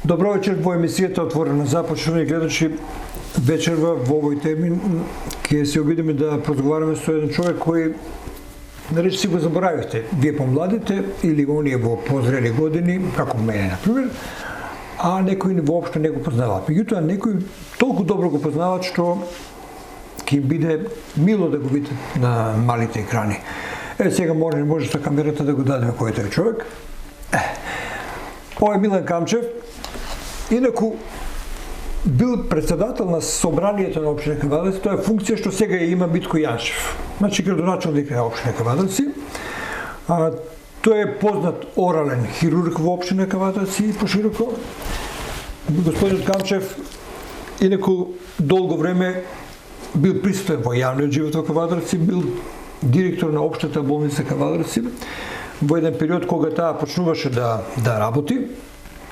Добро вечер во емисијата Отворена. Започнуваме гледачи вечерва во овој термин ќе се обидиме да разговараме со еден човек кој нарече си го заборавихте, вие помладите или оние во позрели години, како мене например, а некои воопшто не го познаваат. Меѓутоа некои толку добро го познаваат што ќе им биде мило да го видат на малите екрани. Сега може со камерата да го дадеме кој е тој човек. Ова е Милан Камчев. Инаку бил председател на собранието на општина Кавадарци, тоа е функција што сега ја има Митко Јанчев. Значи градоначалник на општина Кавадарци. Тој е познат орален хирург во општина Кавадарци и пошироко. Господин Камчев инаку долго време бил присутен во јавниот живот во Кавадарци, бил директор на општата болница Кавадарци во еден период кога таа почнуваше да работи.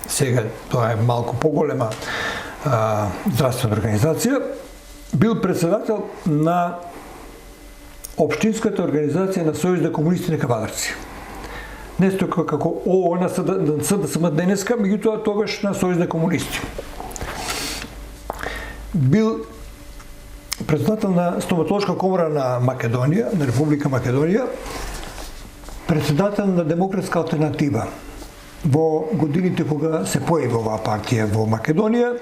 Сега тоа е малку поголема здравствена организација. Бил председател на општинската организација на Сојуз на комунисти на Кавадарци. Несто како ООН на СДСМ денеска, меѓутоа тогаш на Сојуз на комунисти. Бил председател на Стоматолошка комора на Македонија, на Република Македонија, председател на Демократска алтернатива во годините кога се појави оваа партија во Македонија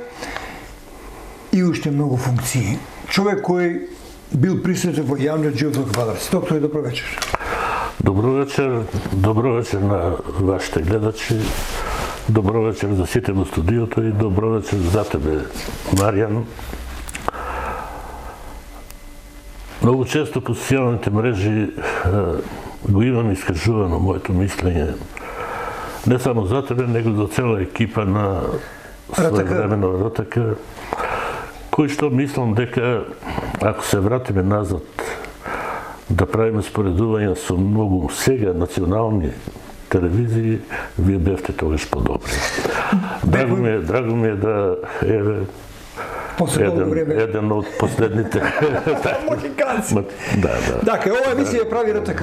и уште многу функции. Човек кој бил присутен во јавниот живот во Кавадарци. Докторе, добро вечер. Добро вечер на вашите гледачи. Добро вечер за сите во студиото и добро вечер за тебе, Маријан. Многу често по социјалните мрежи го имам искажувано моето мислење, не само за тебе, него за цела екипа на своевремено РТК, кој што мислам дека ако се вратиме назад да правиме споредувања со многу сега национални телевизии, вие бевте тогаш подобри. Драго ми е да еден од последните мохиканци. Дака, ова емисија прави РТК.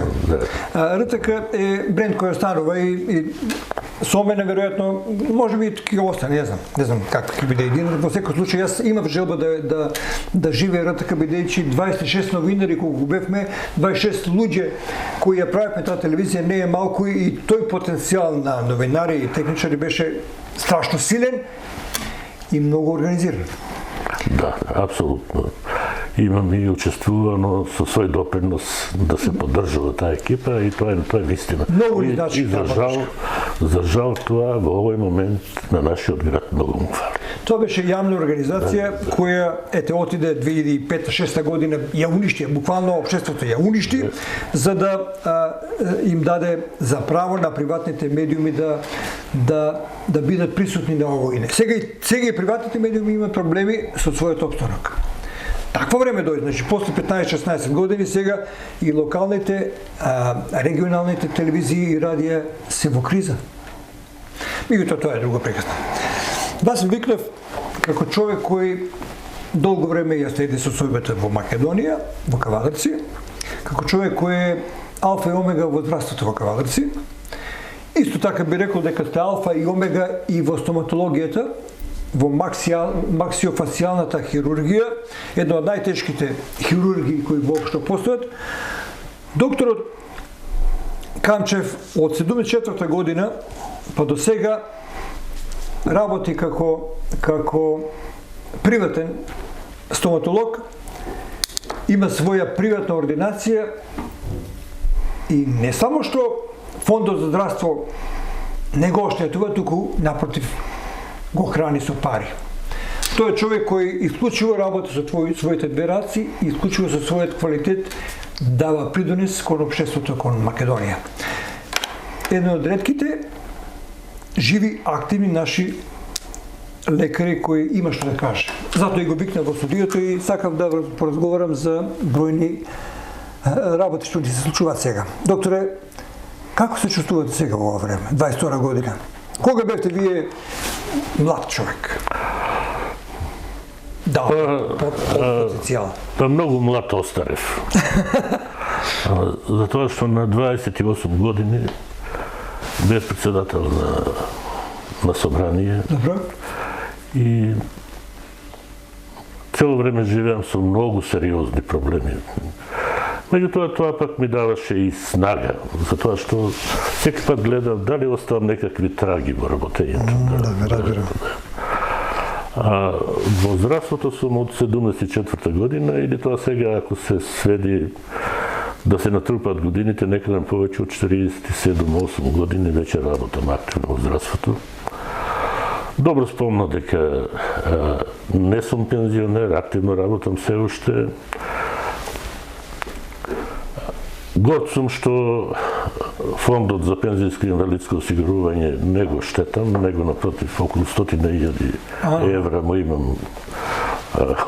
РТК е бренд кој останува и со мене веројатно може би ќе остане, не знам како ќе биде един. Во секој случај јас имав желба да живее РТК, бидејќи 26 новинари кога го бевме, 26 луѓе кои ја правевме таа телевизија не е малку и тој потенцијал на новинари и техничари беше страшно силен и многу организиран. Да, апсолутно. Имам и учествувано со свој допринос да се поддржува таа екипа и тоа е вистина. И за жал тоа во овој момент на нашиот град многу му фали. Тоа беше јавна организација која отиде 2005-2006 година, ја уништи, буквално општеството ја уништи, за да им даде за право на приватните медиуми да бидат присутни на овој. Сега и приватните медиуми имаат проблеми со својот опстанок. Такво време дојде, значи после 15-16 години сега и локалните, регионалните телевизии и радија се во криза. Меѓутоа тоа е друга приказна. Да се викнав како човек кој долго време ја следи состојбата во Македонија, во Кавадарци, како човек кој е алфа и омега во здравството во Кавадарци. Исто така би рекол дека сте алфа и омега и во стоматологијата, во максиофасцијалната хирургија, една од најтешките хирургии кои воопшто постојат. Докторот Камчев од 74 година па до сега работи како приватен стоматолог, има своја приватна ординација и не само што Фондот за здравство не го оштетува, туку напротив го храни со пари. Тој е човек кој исклучиво работи со своите две раци и исклучиво со својот квалитет дава придонес кон општеството, кон Македонија. Еден од ретките живи, активни наши лекари кои има што да каже. Затоа и го викнав во студиото и сакав да поразговарам за бројни работи што ни се случуваат сега. Докторе, како се чувствувате сега во ова време, 22 година? Кога бевте вие млад човек? Да, потенцијал. Па многу млад остарев. Затоа што на 28 години бев председател на на собрание. Добро. И цело време живеам со многу сериозни проблеми. Меѓутоа, тоа пак ми даваше и снага, затоа што секој пат гледам дали оставам некакви траги во работењето. Да, разбирам. А во здравството сум од 74 година или тоа сега ако се сведи да се натрупаат годините, некаде повеќе од 47-8 години веќе работам активно во здравството. Добро спомнам дека не сум пензионер, активно работам се уште. Горд сум што фондот за пензијско и инвалидско осигурување не го штетам, него напротив околу 100.000 евра му имам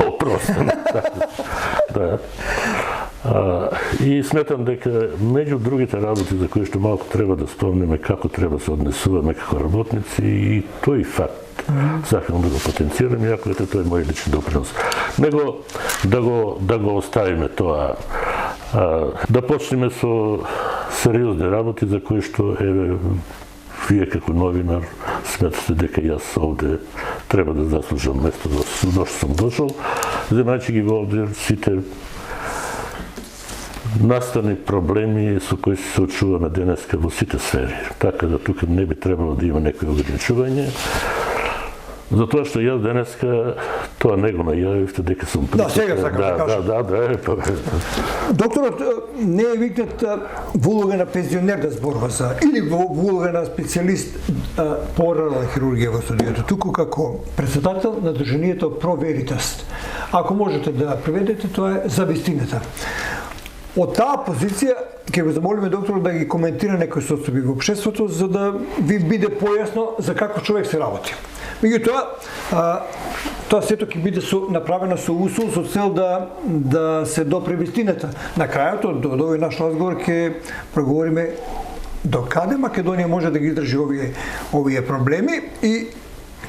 опростен. Да. И сметам дека меѓу другите работи за кои што малку треба да спомнеме како треба да се однесуваме како работници и тој факт сакам да го потенцирам, иако ете тој е мој личен допринос. Него да го оставиме тоа, да почнеме со сериозни работи за кои што еве вие како новинар сметате дека јас овде треба да заслужам место за што сум дошол, земајќи ги во обзир сите настани проблеми со кои се соочуваме денеска во сите сфери. Така да тука не би требало да има некои ограничување. Затоа што јас денеска тоа не го најавивте дека сум Да, сега сакам да кажам. Да. Докторот не е викнат во улога на пензионер да зборува за или во улога на специјалист по орална хирургија во студиото, туку како претседател на Друженијето Pro Veritas. Ако можете да преведете, тоа е за вистината. Од таа позиција ќе го замолиме докторот да ги коментира некои состојби во општеството за да ви биде појасно за како човек се работи. Меѓутоа, тоа сето ќе биде направено со усул, со цел да се допре вистината. На крајот од овој наш разговор ќе проговориме до каде Македонија може да ги издржи овие проблеми и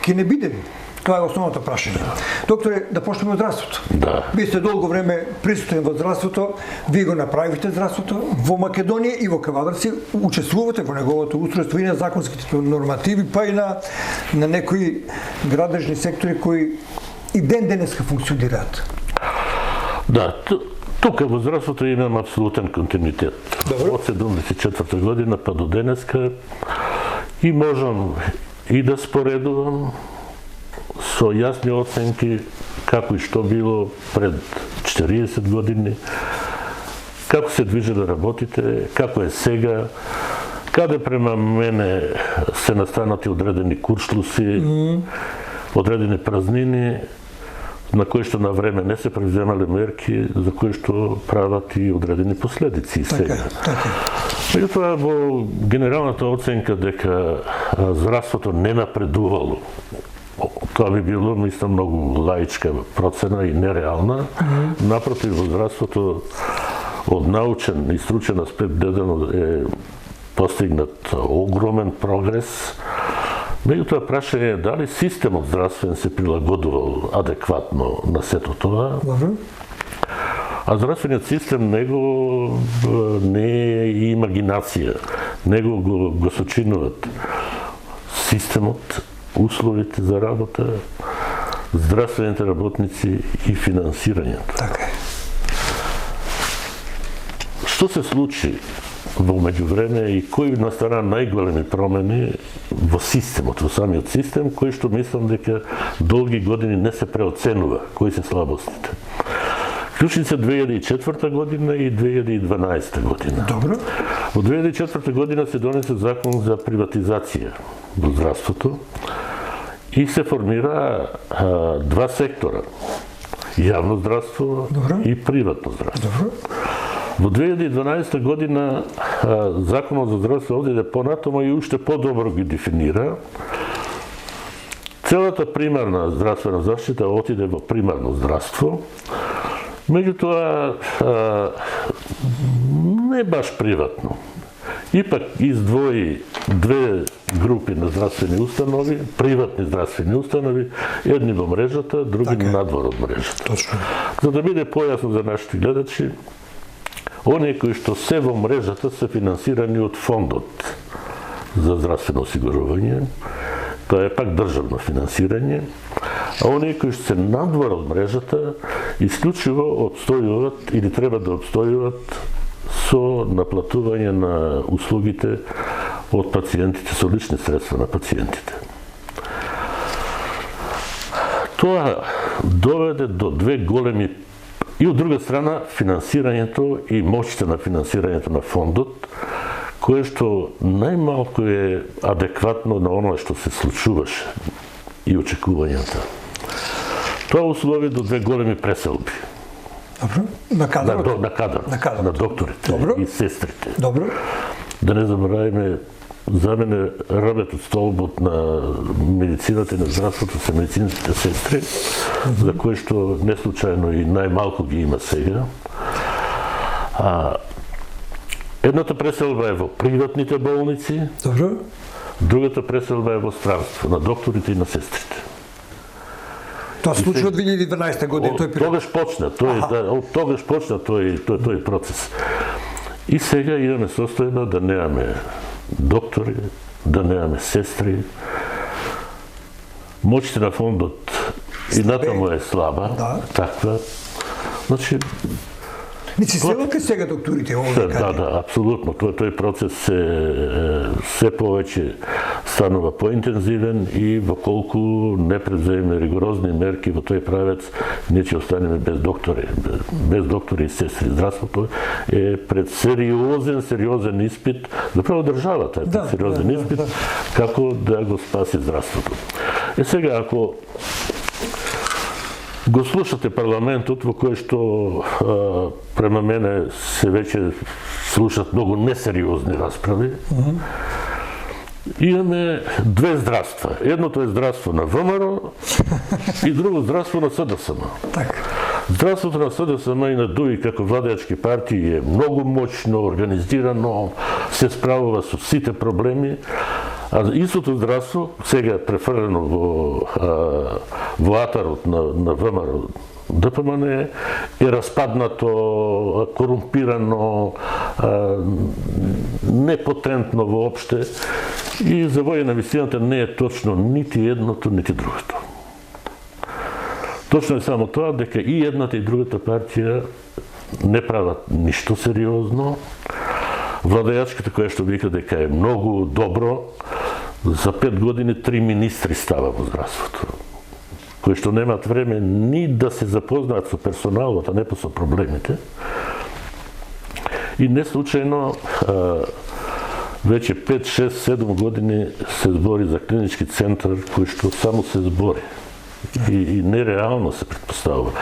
ќе не биде ли? Тоа е основното прашање. Докторе, да почнеме од здравството. Да. Ви сте долго време присутен во здравството, вие го направивте здравството во Македонија и во Кавадарци, учествувате во неговото устройство и на законските нормативи, па и на некои градежни сектори кои и ден денеска функционираат. Да, тука во здравството имам апсолутен континуитет. Добро. Од 74 година па до денеска и можам и да споредувам со јасни оценки како и што било пред 40 години, како се движеле работите, како е сега, каде према мене се настанати одредени куршлуси, одредени празнини, на кои што на време не се превземале мерки, за кои што прават и одредени последици и сега. Меѓутоа, во генералната оценка дека здравството не напредувало, тоа би било, мислам, многу лаичка процена и нереална. Напротив, во здравството од научен и стручен аспект гледано е постигнат огромен прогрес. Меѓутоа, прашање е дали системот здравствен се прилагодувал адекватно на сето тоа. А здравствениот систем него не е и имагинација. Него го сочинуват системот, условите за работа, здравствените работници и финансирањето. Така е. Што се случи во меѓувреме и кои настана најголеми промени во системот, во самиот систем, кои што мислам дека долги години не се преоценува, кои се слабостите. Клучни се 2004 година и 2012 година. Добро. Во 2004 година се донесе закон за приватизација во здравството и се формира два сектора. Јавно здравство и приватно здравство. Добро. Во 2012 година Законот за здравство одиде понатомо и уште подобро ги дефинира. Целата примарна здравствена заштита отиде во примарно здравство. Меѓутоа, не баш приватно. Ипак издвои две групи на здравствени установи, приватни здравствени установи, едни во мрежата, други надвор од мрежата. Точно. За да биде појасно за нашите гледачи, оние кои што се во мрежата се финансирани од фондот за здравствено осигурување тоа е пак државно финансирање, а оние кои што се надвор од мрежата исклучиво обстојуваат или треба да обстојуваат со наплатување на услугите од пациентите, со лични средства на пациентите. Тоа доведе до две големи, и од друга страна финансирањето и моќите на финансирањето на фондот, кое што најмалку е адекватно на оно што се случуваше и очекувањата. Тоа услови до две големи преселби. Добро. На кадрот? На кадар, на докторите и сестрите. Добро. Да не забораваме, за мене работот столбот на медицината и на здравството се медицинските сестри, за кои што не случајно и најмалку ги има сега. Едната преселба е во приватните болници, Добро. другата преселба е во странство, на докторите и на сестрите. Тоа случи од 2012 година тој период. Тогаш почна, тогаш почна тој процес. И сега имаме состојба да немаме доктори, да немаме сестри. Моќите на фондот и натаму е слаба, таква. Значи, Мици селате сега докторите овде каде? Да, апсолутно. Тој процес се повеќе станува поинтензивен и во колку не предземеме ригорозни мерки во тој правец, ние ќе останеме без доктори и сестри. Здравството е пред сериозен испит, заправо државата е пред сериозен испит, како да го спаси здравството. Сега, ако го слушате парламентот, во кој што према мене се веќе слушат многу несериозни расправи, имаме две здравства. Едното е здравство на ВМРО и друго здравство на СДСМ. Здравството на СДСМ и на ДУИ како владеачки партии е многу моќно, организирано, се справува со сите проблеми, а истото здравство, сега префрлено во атарот на ВМРО ДПМН е распаднато, корумпирано, непотентно воопште и за воја на вистината не е точно нити едното, нити другото. Точно е само тоа дека и едната и другата партија не прават ништо сериозно. Владеачката која што вика дека е многу добро, за 5 години 3 министри става во здравството, кои што немаат време ни да се запознаат со персоналот, а не со проблемите. И не случајно веќе 5, 6, 7 години се збори за клинички центар кој што само се збори и нереално се предпоставува.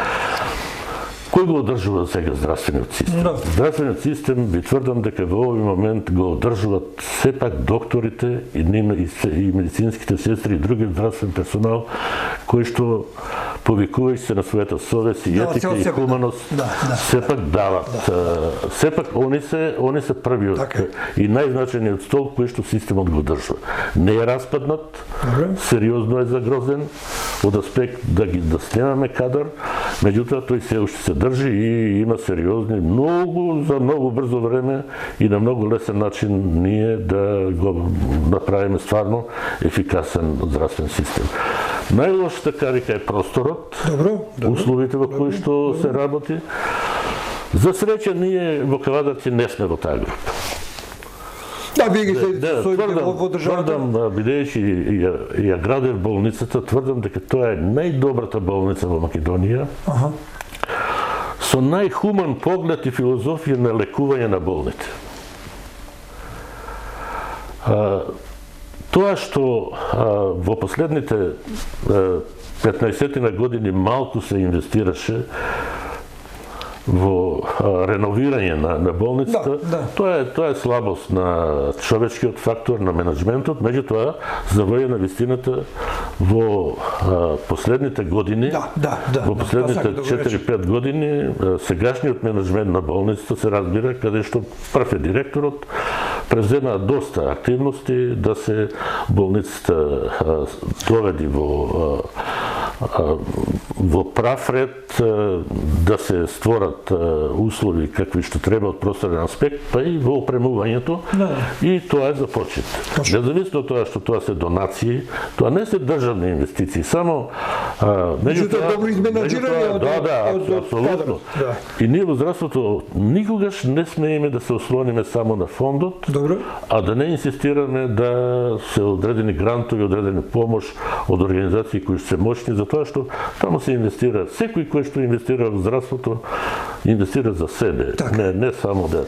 Кој го одржува сега здравствениот систем? Здравствениот систем, ви тврдам дека во овој момент го одржуваат сепак докторите и медицинските сестри и други здравствен персонал, кои што повикувајќи се на својата совест и етика и хуманост, сепак дават. Сепак они се првиот и најзначајниот столб кој што системот го одржува. Не е распаднат, сериозно е загрозен, од аспект да снемаме кадар, меѓутоа тој се уште се држи и има сериозни, за многу брзо време и на многу лесен начин ние да го направиме стварно ефикасен здравствен систем. Најлошата карика е просторот, условите во кои што се работи. За среќа ние во Кавадарци не сме во таа група. Да, вие ги следите во државата. Тврдам, бидејќи ја градев болницата, тврдам дека тоа е најдобрата болница во Македонија, со најхуман поглед и филозофија на лекување на болните. Тоа што во последните 15 години малку се инвестираше во реновирање на болницата, тоа е слабост на човечкиот фактор, на менеджментот, меѓутоа, за воја на вистината, во последните години, во последните 4-5 години, сегашниот менеджмент на болницата се разбира, каде што прв е директорот, презема доста активности да се болницата доведи во прав ред, да се створат услови какви што треба од просторен аспект, па и во опремувањето, и тоа е започет. Независно од тоа што тоа се донации, тоа не се државни инвестиции, само меѓутоа добро изменаџирање од апсолутно. И ние во здравството никогаш не смееме да се ослониме само на фондот, а да не инсистираме да се одредени грантови, одредени помош од организации кои се мощни, затоа што таму се инвестира. Секој кој што инвестира во здравството, инвестира за себе, не само да...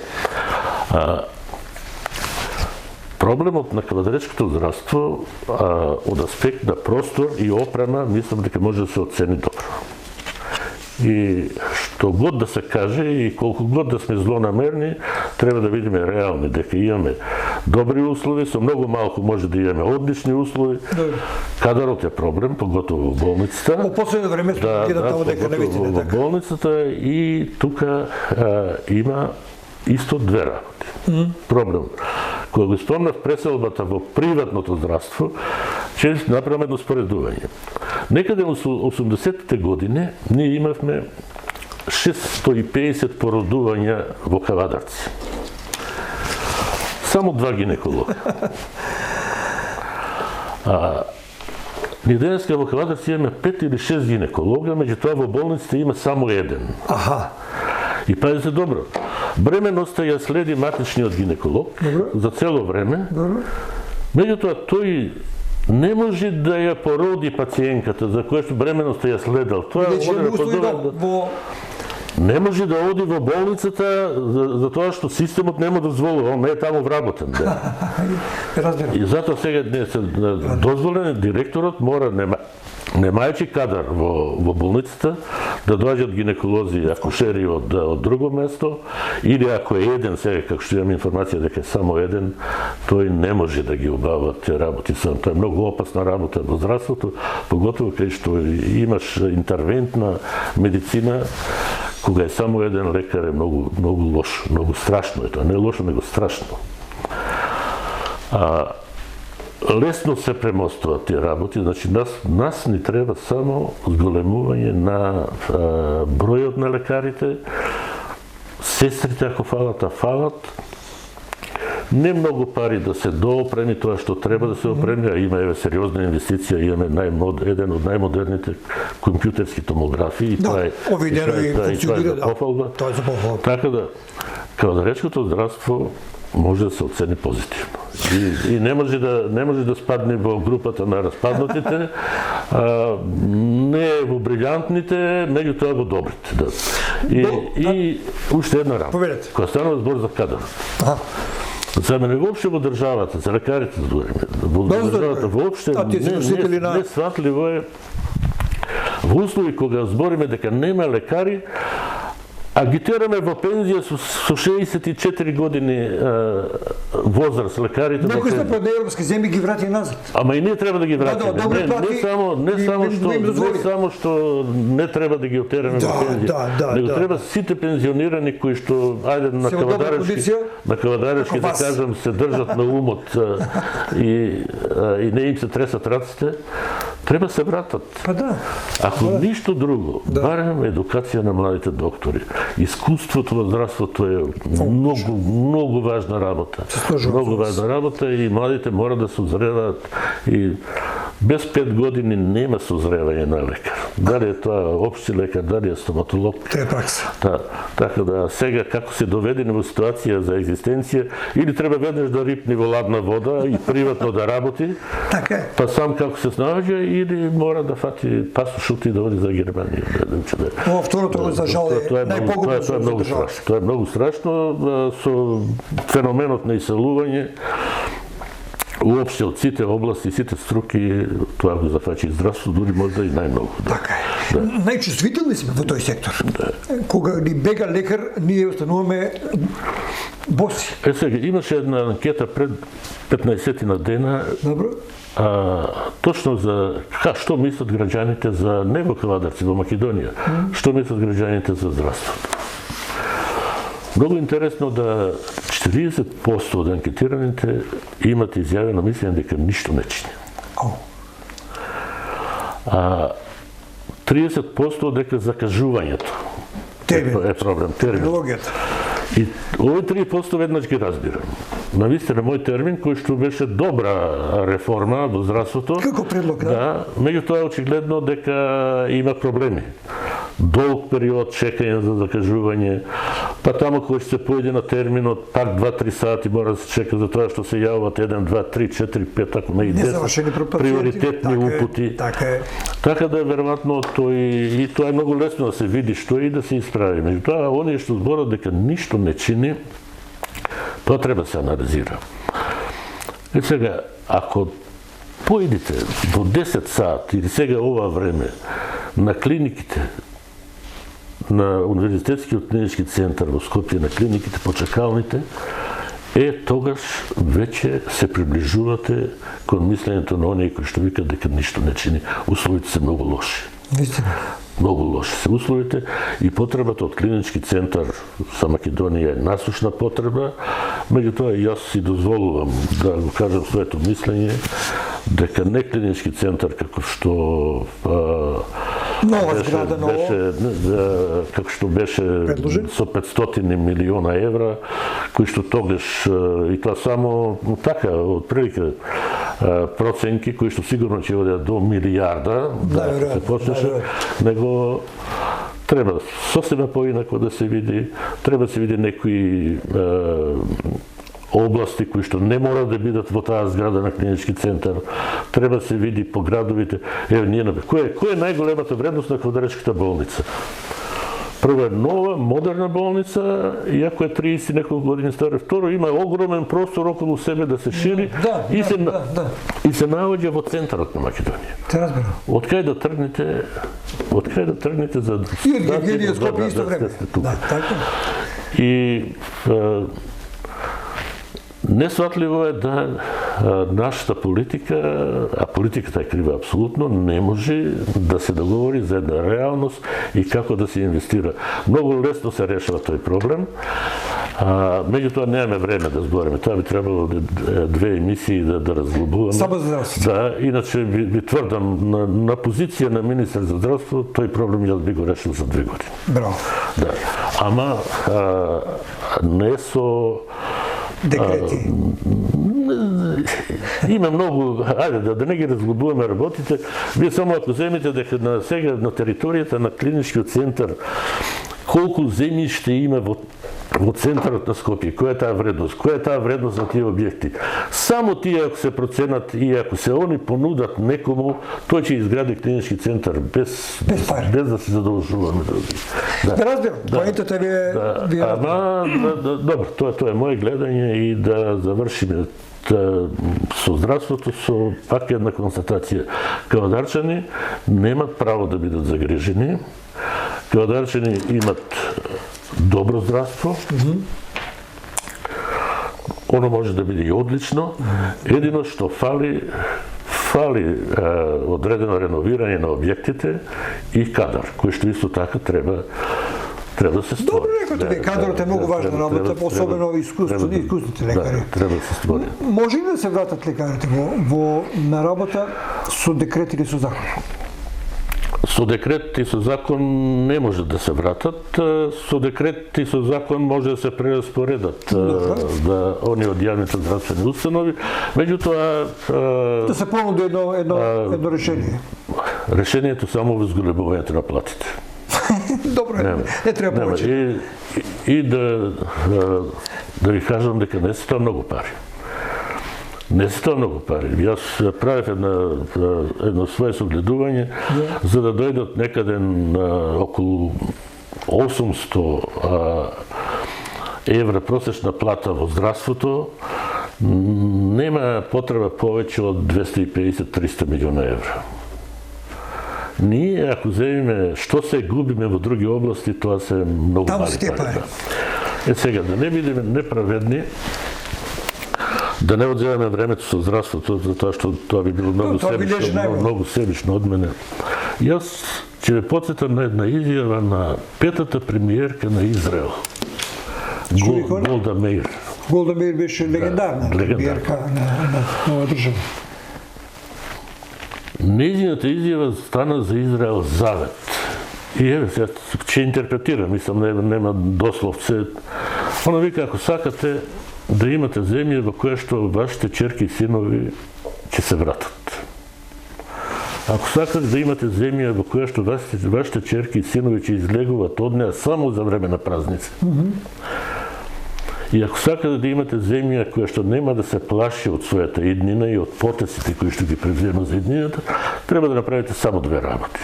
Проблемот на кавадаречкото здравство од аспект на простор и опрема, мислам дека може да се оцени добро. И што год да се каже и колку год да сме злонамерни, треба да видиме реални, дека имаме добри услови, со многу малку може да имаме одлични услови. Кадарот е проблем, поготово во болницата. Во последно време сме таму дека навистина во болницата, и тука има исто две работи. Проблем. Кога го спомнав преселбата во приватното здравство, ќе направам едно споредување. Некаде во 80-те години ние имавме 650 породувања во Кавадарци. Само 2 гинеколога. Ние денеска во Кавадарци имаме 5 или 6 гинеколога, меѓутоа во болниците има само 1. И пазите добро. Бременоста ја следи матичниот гинеколог за цело време. Меѓутоа тој не може да ја породи пациенката за која што бременоста ја следел. Тоа не може да оди во болницата за тоа што системот не му дозволува, он не е таму вработен. И затоа сега не се дозволен, директорот мора, немајќи кадар во болницата, да доаѓат гинеколози, акушери од друго место, или ако е еден, сега како што имам информација дека е само еден, тој не може да ги обавува тие работи. Тоа е многу опасна работа во здравството, поготово кај што имаш интервентна медицина, кога е само еден лекар е многу лошо, многу страшно е тоа, не е лошо, него страшно. Лесно се премостуваат тие работи, значи нас ни треба само зголемување на бројот на лекарите, сестрите ако фалат, не многу пари да се доопреми тоа што треба да се опреми, а има сериозна инвестиција, имаме еден од најмодерните компјутерски томографии, и тоа е за пофалба. Така да, кавадаречкото здравство може да се оцени позитивно. И не може да спадне во групата на распаднатите, не во брилјантните, меѓутоа во добрите. И уште една работа. Кога станува збор за кадар. За мене воопште во државата, за лекарите да говориме, во државата воопште несватливо е во услови кога збориме дека нема лекари, агитираме во пензија со 64 години возраст лекарите. Некои степен од европски земји ги врати назад. Ама и ние треба да ги вратиме. Не само што не треба да ги отераме во пензија, него треба сите пензионирани кои што на кавадаречки да кажам се држат на умот и не им се тресат раците, треба се вратат. Ако ништо друго, барем едукација на младите доктори. Искуството во здравството е многу важна работа. Многу важна работа и младите мора да се озреваат, и без 5 години нема созревање на лекар. Дали е тоа општи лекар, дали е стоматолог. Треба пракса. Така да сега како се доведени во ситуација за екзистенција, или треба веднаш да рипни во ладна вода и приватно да работи, па сам како се снаоѓа, или мора да фати пасошот и да оди за Германија. Ова второто, за жал, е најпогубно за државата. Тоа е многу страшно, со феноменот на иселување. Уопште од сите области, сите струки, тоа го зафачи здравство, дури можда и најмногу. Така е. Најчувствителни сме во тој сектор. Кога ни бега лекар, ние остануваме боси. Сега, имаше една анкета пред 15 дена. Добро. Точно за што мислат граѓаните за не во Кавадарци, во Македонија, што мислат граѓаните за здравството. Многу интересно да 40% од анкетираните имат изјавено мислење дека ништо не чини. 30% дека закажувањето е проблем. Терминологијата. И овие 3% веднаш ги разбирам. Навистина мој термин, кој што беше добра реформа во здравството. Како предлог, да? Да, меѓутоа очигледно дека има проблеми. Долг период чекање за закажување, па таму кој ќе се појде на терминот, пак 2-3 сати мора да се чека за тоа што се јавуват 1, 2, 3, 4, 5, ако не и 10 приоритетни упути. Така да веројатно и тоа е многу лесно да се види што и да се исправи. Меѓутоа, оние што зборат дека ништо не чини, тоа треба да се анализира. И сега, ако поидите до 10 сати или сега ова време на клиниките, на Универзитетскиот клинички центар во Скопје, на клиниките по чакалните, тогаш веќе се приближувате кон мислењето на оние кои што викат дека ништо не чини. Условите се многу лоши. Вистина. Многу лоши се условите и потребата од клинички центар за Македонија е насушна потреба, меѓутоа и јас си дозволувам да го кажам своето мислење дека не клинички центар како што како што беше со 500 милиона евра, кои што тогаш и тоа само така од прилика проценки кои што сигурно ќе одат до милијарда, да се почнеше, него треба сосема поинако да се види, треба да се види некои области кои што не мора да бидат во таа зграда на клинички центар, треба да се види по градовите. Кој е најголемата вредност на Квадаречката болница? Прво е нова, модерна болница, иако е 30 неколку години стара. Второ, има огромен простор околу себе да се шири и се наоѓа во центарот на Македонија. Те разбирам. Од кај да тргнете за И од Гергелија Скопје исто време. Да, така. И несватливо е да нашата политика, а политиката е крива апсолутно, не може да се договори за една реалност и како да се инвестира. Многу лесно се решава тој проблем, меѓутоа немаме време да збориме. Тоа би требало 2 емисии да разглобуваме. Само за здравство. Да, иначе би тврдам, на позиција на министар за здравство, тој проблем јас би го решил за 2 години. Браво. Да. Ама не со декрети. Има многу, ајде да не ги разглобуваме работите. Вие само ако земите дека на сега на територијата на клиничкиот центар колку земјиште има во центарот на Скопје, која е таа вредност? Која е таа вредност на тие објекти? Само тие ако се проценат и ако се они понудат некому, тој ќе изгради клинички центар без да се задолжуваме други. Да разбирам, поентата ви е... Ама, добро, тоа е моје гледање и да завршиме со здравството со пак една констатација. Кавадарчани немат право да бидат загрижени. Кавадарчани имат добро здравство. Оно може да биде и одлично. Едино што фали одредено реновирање на објектите и кадар, кој што исто така треба да се створи. Добро рекоте ви, кадрот е многу важна работа, особено искусните лекари. Треба да се створи. Може ли да се вратат лекарите на работа со декрет или со закон? Со декрет и со закон не може да се вратат. Со декрет и со закон може да се прераспоредат они од јавните здравствени установи. Меѓутоа... Да се понуди едно решение. Решението само во зголемувањето на платите. Добро, не треба повеќе. И да ви кажам дека не се тоа многу пари. Не се тоа многу пари. Јас правев едно свое согледување за да дојдат некаде околу 800 евра просечна плата во здравството. Нема потреба повеќе од 250-300 милиона евра. Ние, ако земиме што се губиме во други области, тоа се многу мали пари. Сега, да не бидеме неправедни, да не одземаме времето со здравството, затоа што тоа би било многу себично од мене. Јас ќе ве потсетам на една изјава на петата премиерка на Израел. Голда Меир. Голда Меир беше легендарна премиерка на држава. Нејзината изјава стана за Израел завет. И еве, сега ќе интерпретирам, мислам, нема дословце. Она вика, ако сакате да имате земја во која што вашите черки и синови ќе се вратат. Ако сакате да имате земја во која што вашите черки и синови ќе излегуваат од неа само за време на празници. И ако сакате да имате земја која што нема да се плаши од својата иднина и од потеците кои што ги превзема за иднината, треба да направите само две работи.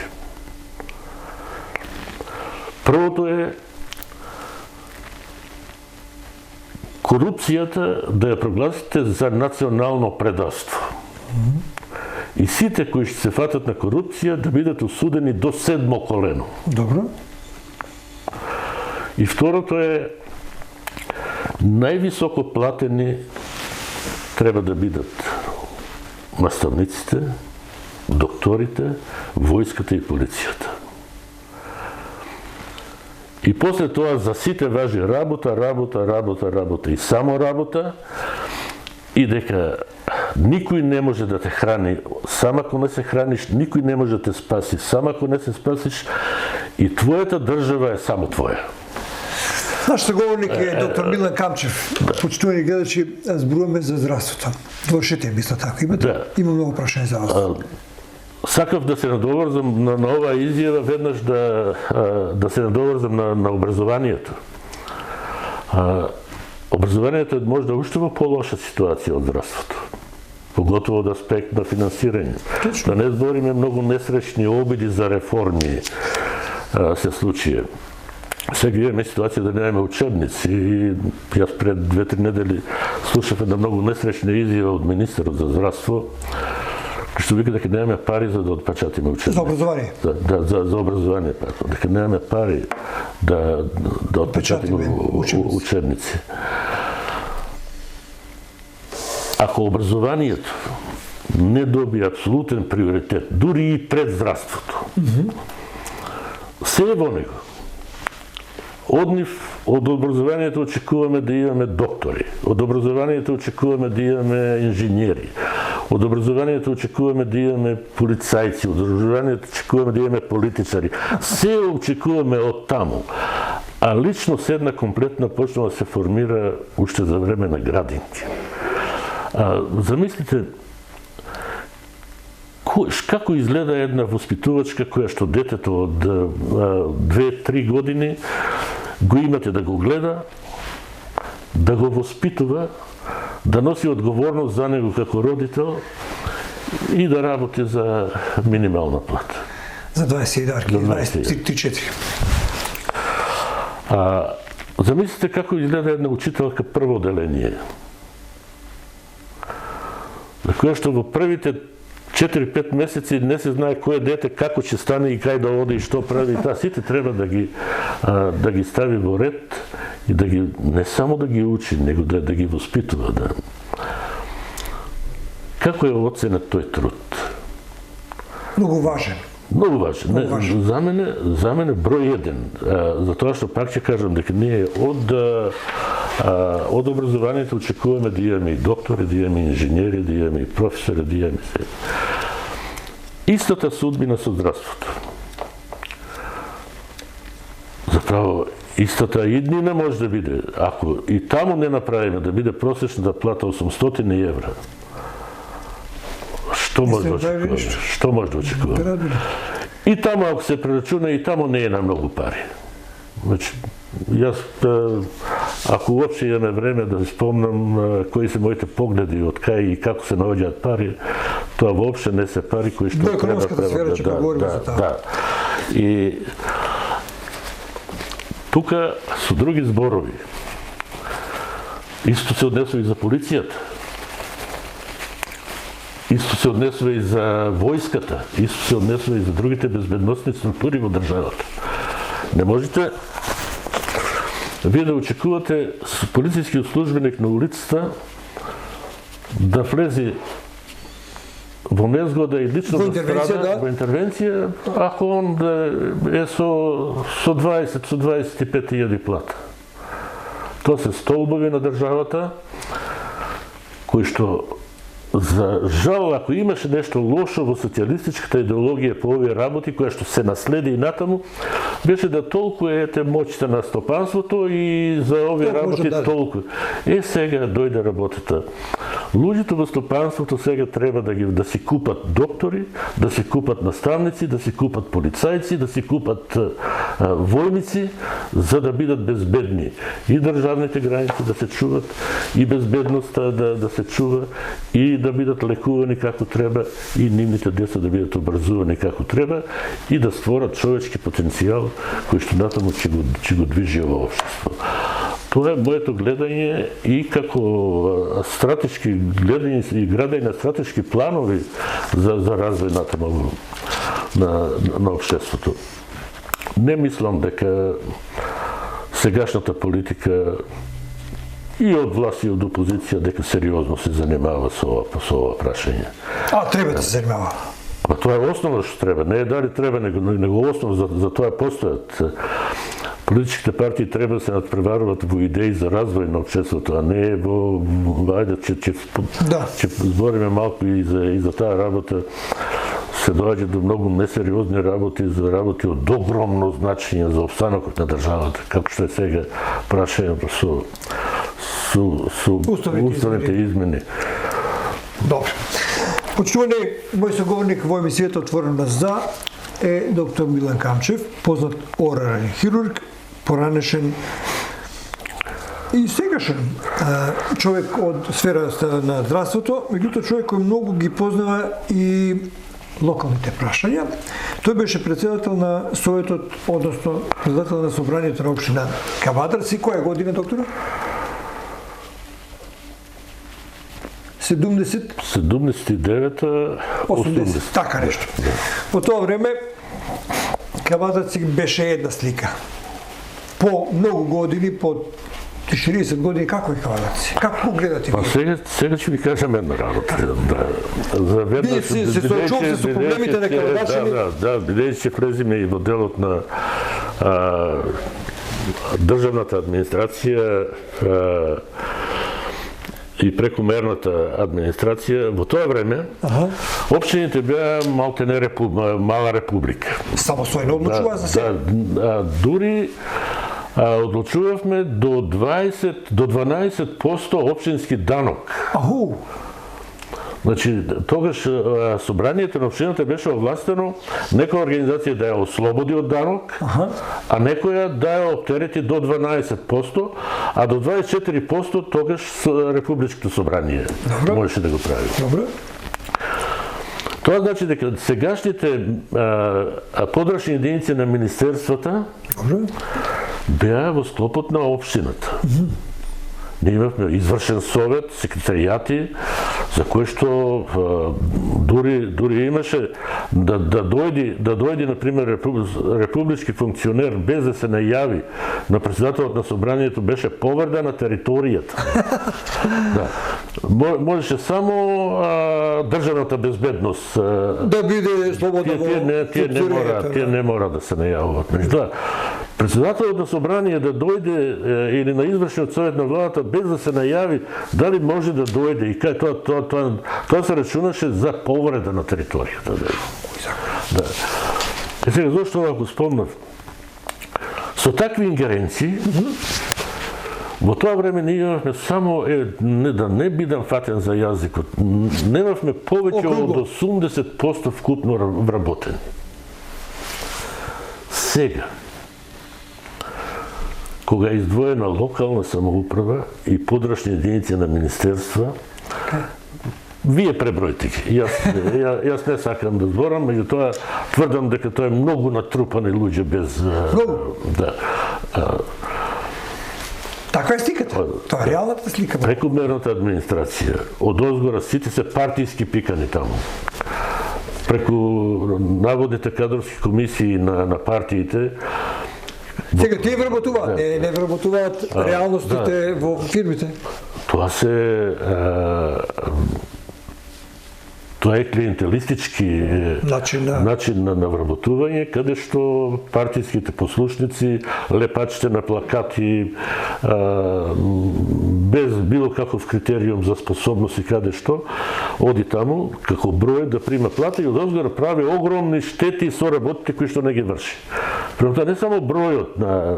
Првото е корупцијата да ја прогласите за национално предавство. И сите кои ще се фатат на корупција да бидат осудени до 7 колено. Добро. И второто е највисоко платени треба да бидат наставниците, докторите, војската и полицијата. И после тоа за сите важи работа, работа, работа, работа и само работа, и дека никој не може да те храни сам ако не се храниш, никој не може да те спаси сам ако не се спасиш, и твојата држава е само твоја. Наш соговорник е доктор Милан Камчев. Почитувани гледачи, зборуваме за здравството. Довршете мисля така. Има многу прашања за вас. Сакав да се надоврзам на оваа изјава, веднаш да се надоврзам на образованието. Образованието е можда уште во полоша ситуација од здравството. Поготово од аспект на финансирање. Да не збориме многу несречни обиди за реформи се случија. Сега имаме ситуација да немаме учебници и јас пред 2-3 недели слушав една многу несречна изјава од министерот за здравство, што вика дека немаме пари за да отпечатиме учебници. За образование? За образование, дека немаме пари да отпечатиме учебници. Ако образованието не добие апсолутен приоритет, дури и пред здравството, се е во него. Од образованието очекуваме да имаме доктори, од образованието очекуваме да имаме инженери, од образованието очекуваме да имаме полицајци, од образованието очекуваме да имаме политичари. Се очекуваме од таму. А личност една комплетна почнува да се формира уште за време на Градинки. Замислите, како изгледа една воспитувачка која што детето од 2-3 години го имате да го гледа, да го воспитува, да носи одговорност за него како родител и да работи за минимална плата. За 20 дарки, 23-4. Замислите како изгледа една учителка прво оделение, за која што во првите 4-5 месеци не се знае кој дете како ќе стане и кај да оди и што прави. Таа сите треба да ги стави во ред и да ги не само да ги учи, него да ги воспитува. Како е оценет тој труд? Многу важен. Многу важен. За мене број 1. Затоа што пак ќе кажам дека ние од образованието очекуваме да имаме и доктори, да имаме и инженери, да имаме и професори, да имаме се. Истата судбина со здравството. Заправо, истата иднина може да биде, ако и таму не направиме да биде просечната плата 800 евра, што може да очекуваме? Што може да очекуваме? И таму, ако се прерачуна, и таму не е на многу пари. Значи, јас, ако уопште имаме време да спомнам кои се моите погледи од кај и како се наоѓаат пари, тоа воопште не се пари кои што треба да. И тука со други зборови. Исто се однесува и за полицијата. Исто се однесува и за војската, исто се однесува и за другите безбедносни структури во државата. Не можете вие да очекувате полицијски службеник на улицата да влезе во незгода и лично да страда во интервенција, ако он е со 20-25 плата. Тоа се столбови на државата кои што За жал, ако имаше нешто лошо во социјалистичката идеологија по овие работи, која што се наследи и натаму, беше да толку ете моќта на стопанството и за овие работи толку. Сега дојде работата. Луѓето во стопанството сега треба да си купат доктори, да си купат наставници, да си купат полицајци, да си купат војници, за да бидат безбедни. И државните граници да се чуват, и безбедноста да се чува, и да бидат лекувани како треба, и нивните деца да бидат образувани како треба, и да створат човечки потенцијал кој што натаму ќе го движи ово општество. Тоа е моето гледање и како стратешки гледање и градење на стратешки планови за развој натаму на општеството. Не мислам дека сегашната политика и од власт и од опозиција дека сериозно се занимава со ова прашање. Треба да се занимава. Тоа е основно што треба. Не е дали треба, него основно за тоа постојат. Политичките партии треба да се надпреваруваат во идеи за развој на општеството, а не во ајде ќе збориме малку и за таа работа. Се доаѓа до многу несериозни работи, за работи од огромно значење за опстанокот на државата, како што е сега прашањето со уставните измени. Добре. Почитувани, мој соговорник во емисијата Отворена за е доктор Милан Камчев, познат орален хирург, поранешен и сегашен човек од сферата на здравството, меѓутоа човек кој многу ги познава и локалните прашања. Тој беше председател на Советот, односно председател на собранието на општина Кавадарци. Која година, доктор? 79-та, 80, така нешто. Во тоа време Кавадарци беше една слика. По многу години, по 40 години, како е Кавадарци? Како го гледате вие? Сега ќе ви кажам една работа. За веднаш вие се соочувате со проблемите на Кавадарчани? Да, бидејќи ќе влеземе и во делот на државната администрација и прекумерната администрација, во тоа време општините беа малку не мала република. Самостојно одлучува за себе? Дури одлучувавме до 12% општински данок. Значи, тогаш собранието на општината беше овластено некоја организација да ја ослободи од данок, а некоја да ја оптерети до 12%, а до 24% тогаш Републичкото собрание можеше да го прави. Добре. Тоа значи дека сегашните подрачни единици на министерствата беа во склопот на општината. Ние имавме извршен совет, секретаријати, за кои што дури имаше да дојде, например, републички функционер без да се најави на председателот на собранието, беше повреда на територијата. Можеше само државната безбедност да биде слободно во функционирањето. Тие не мора да се најавуваат. Меѓутоа, председателот на собрание да дојде или на извршниот совет на владата без да се најави дали може да дојде и тоа се рачунаше за повреда на територијата. Да. Сега, зошто ова го спомнав? Со такви ингеренции, во тоа време ние имавме само, да не бидам фатен за јазикот, немавме повеќе од 80% вкупно вработени. Сега, кога е издвоена локална самоуправа и подрачни единици на министерства, вие пребројте ги. Јас не сакам да зборам, меѓутоа тврдам дека тоа е многу натрупани луѓе без... Да. Таква е сликата. Тоа е реалната слика. Прекумерната администрација, од озгора сите се партиски пикани таму. Преку наводните кадрски комисии на партиите. Сега, тие вработуваат, не вработуваат реалностите во фирмите? Тоа се Тоа е клиентелистички начин на вработување, каде што партиските послушници, лепачите на плакати, без било каков критериум за способност и каде што, оди таму, како број да прима плата и одозгора прави огромни штети со работите кои што не ги врши. Према тоа не само бројот на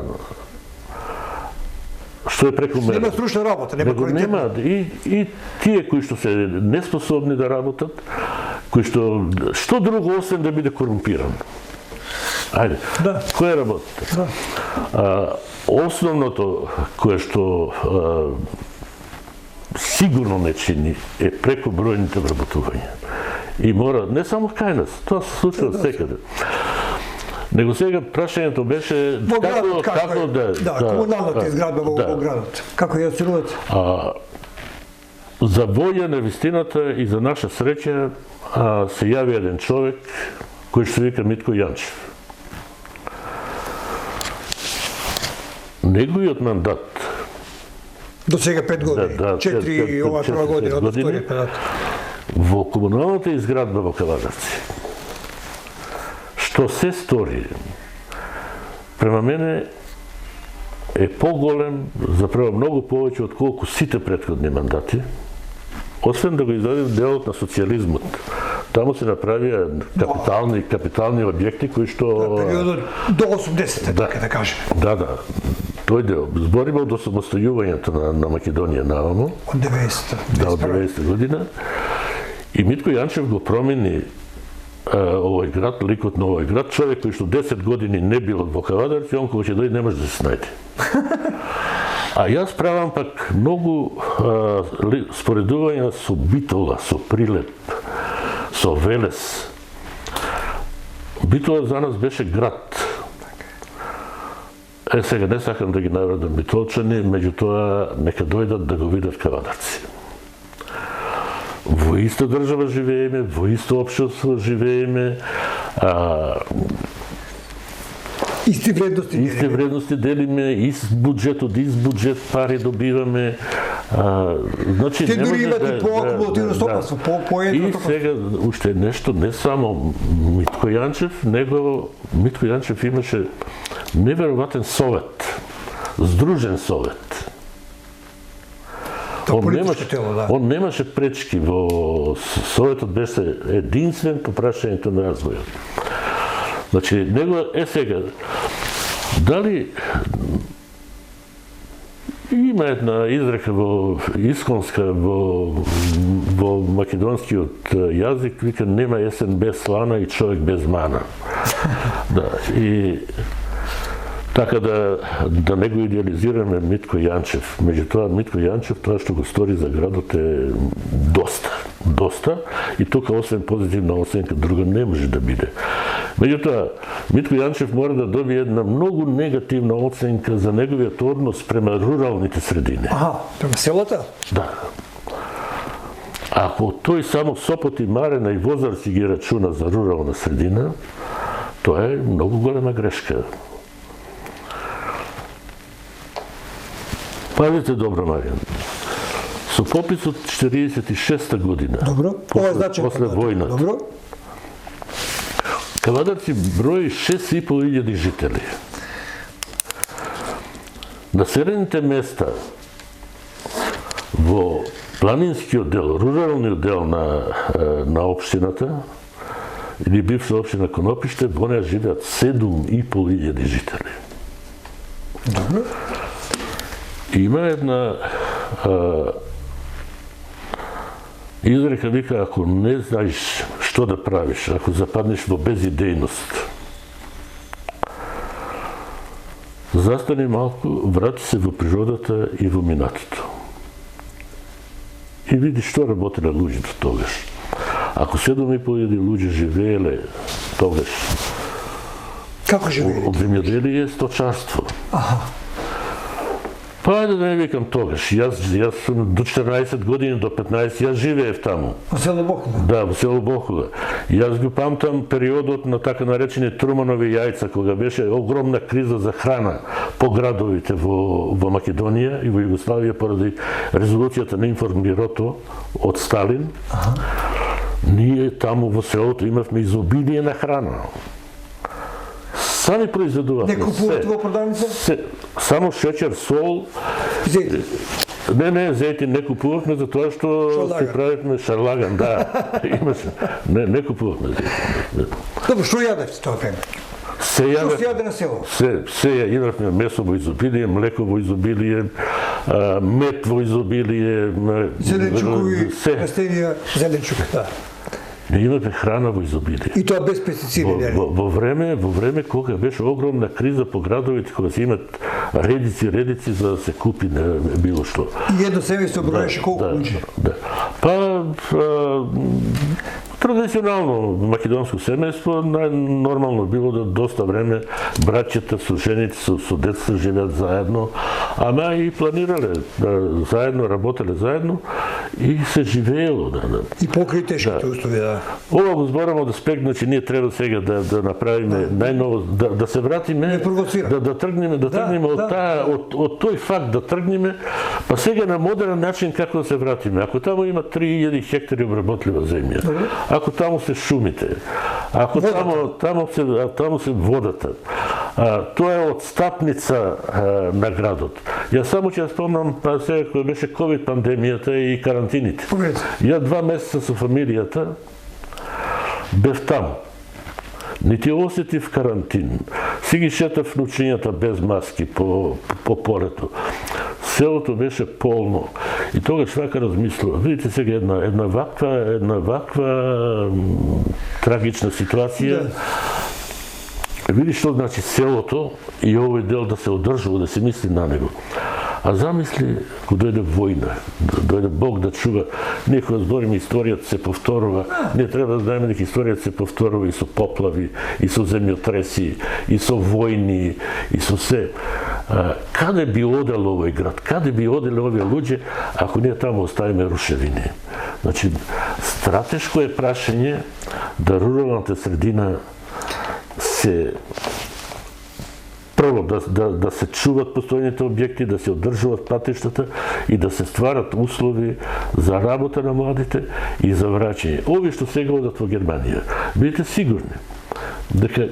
што е прекумерно. Нема стручна работа, нема квалитет. Нема и тие кои што се неспособни да работат, кои што друго освен да биде корумпиран. Ајде. Да. Која е работата? Да. Основното кое што сигурно не чини е прекобројните вработувања. И мора не само кај нас, тоа се случува секаде. Него сега прашањето беше како да комуналната изградба во градот. Како ја струвате? За волја на вистината и за наша среќа се јави еден човек кој што се вика Митко Јанчев. Неговиот мандат до сега 5 години, 4 ова прва година од вториот мандат. Во комуналната изградба во Кавадарци, што се стори, према мене е поголем, заправо многу повеќе од колку сите претходни мандати, освен да го извадим делот на социјализмот. Таму се направија капитални објекти кои што периодот до 80-те, така да кажем. Да. Тој дел. Збориме од осамостојувањето на Македонија наомо. Од 90-та. Да, од 90-та година. И Митко Јанчев го промени овој град, ликот на овој град, човек кој што 10 години не бил во Кавадарци, он кога ќе дојде не може да се снајде. А јас правам пак многу споредувања со Битола, со Прилеп, со Велес. Битола за нас беше град. Сега не сакам да ги навредам битолчани, меѓутоа нека дојдат да го видат Кавадарци. Во иста држава живееме, во исто општество живееме, исти вредности делиме, ист буџет пари добиваме. Значи те дури имате по-акумулативно стопанство, по-едно. И сега уште нешто, не само Митко Јанчев, него Митко Јанчев имаше неверојатен совет, здружен совет. Он немаше пречки, во советот беше единствен по прашањето на развојот. Значи, него сега, дали има една изрека исконска во македонскиот јазик, вика нема есен без слана и човек без мана. Да, и така да не го идеализираме Митко Јанчев. Меѓутоа, Митко Јанчев, тоа што го стори за градот е доста, и тука освен позитивна оценка, друга не може да биде. Меѓутоа, Митко Јанчев мора да добие една многу негативна оценка за неговиот однос према руралните средини. Према селата? Да. Ако тој само Сопот и Марена и Возарци ги рачуна за рурална средина, тоа е многу голема грешка. Пазите добро, Маријан. Со пописот 46-та година, после војната, Кавадарци брои 6.500 жители. Населените места во планинскиот дел, руралниот дел на општината, или бивша општина Конопиште, во неја живеат 7.500 жители. Добро. Има една изрека, вика, ако не знаеш што да правиш, ако западнеш во безидејност, застани малку, врати се во природата и во минатото. И види што работеле луѓето тогаш. Ако 7.500 луѓе живееле тогаш, како живееле? Од земјоделие, сточарство. Па ајде да не викам тогаш. Јас сум до 14 години, до 15, јас живеев таму. Во село Бохуга? Да, во село Бохуга. Јас го памтам периодот на така наречени Труманови јајца, кога беше огромна криза за храна по градовите во Македонија и во Југославија поради резолуцијата на Информбирото од Сталин. Ние таму во селото имавме изобилие на храна. Сами произведувавме. Не купувате во продавница? Само шеќер, сол. Зејти. Не, зејти не купувавме затоа што се правевме шарлаган, да. Имаше. Не купувавме зејти. Добро, што јадевте тоа време? Што се јаде на село? Се имавме месо во изобилие, млеко во изобилие, мед во изобилие, зеленчукови растенија, зеленчук, да. Имаме храна во изобилие. И тоа без пестициди, нели? Во време кога беше огромна криза по градовите, кога се имат редици за да се купи било што. И едно семејство броеше колку луѓе? Да. Па традиционално македонско семејство нормално било да доста време браќата со жените со децата живеат заедно, ама и планирале заедно, работеле заедно и се живеело. И покрај тешките услови, да. Ова го зборам од аспект, значи ние треба сега да направиме најново, да се вратиме, да тргнеме од тој факт да тргнеме, па сега на модерен начин како да се вратиме. Ако таму има 3000 хектари обработлива земја, ако таму се шумите, ако таму се водата, тоа е отстапница на градот. Јас само ќе спомнам сега кога беше ковид пандемијата и карантините. Ја 2 месеца со фамилијата бев таму. Не ти осетив карантин. Си ги шетав нучињата без маски по полето. Селото беше полно. И тогаш вака размислува. Видите сега една ваква трагична ситуација. Види што значи селото и овој дел да се одржува, да се мисли на него. А замисли, кога дојде војна, дојде Бог да чува, ние кога збориме историјата се повторува, ние треба да знаеме дека историјата се повторува и со поплави, и со земјотреси, и со војни, и со се. Каде би одел овој град, каде би оделе овие луѓе, ако ние таму оставиме рушевини? Значи, стратешко е прашање да руралната средина се прво да се чуват постојните објекти, да се одржуват патиштата и да се стварат услови за работа на младите и за враќање. Ови што сега одат во Германија, бидете сигурни дека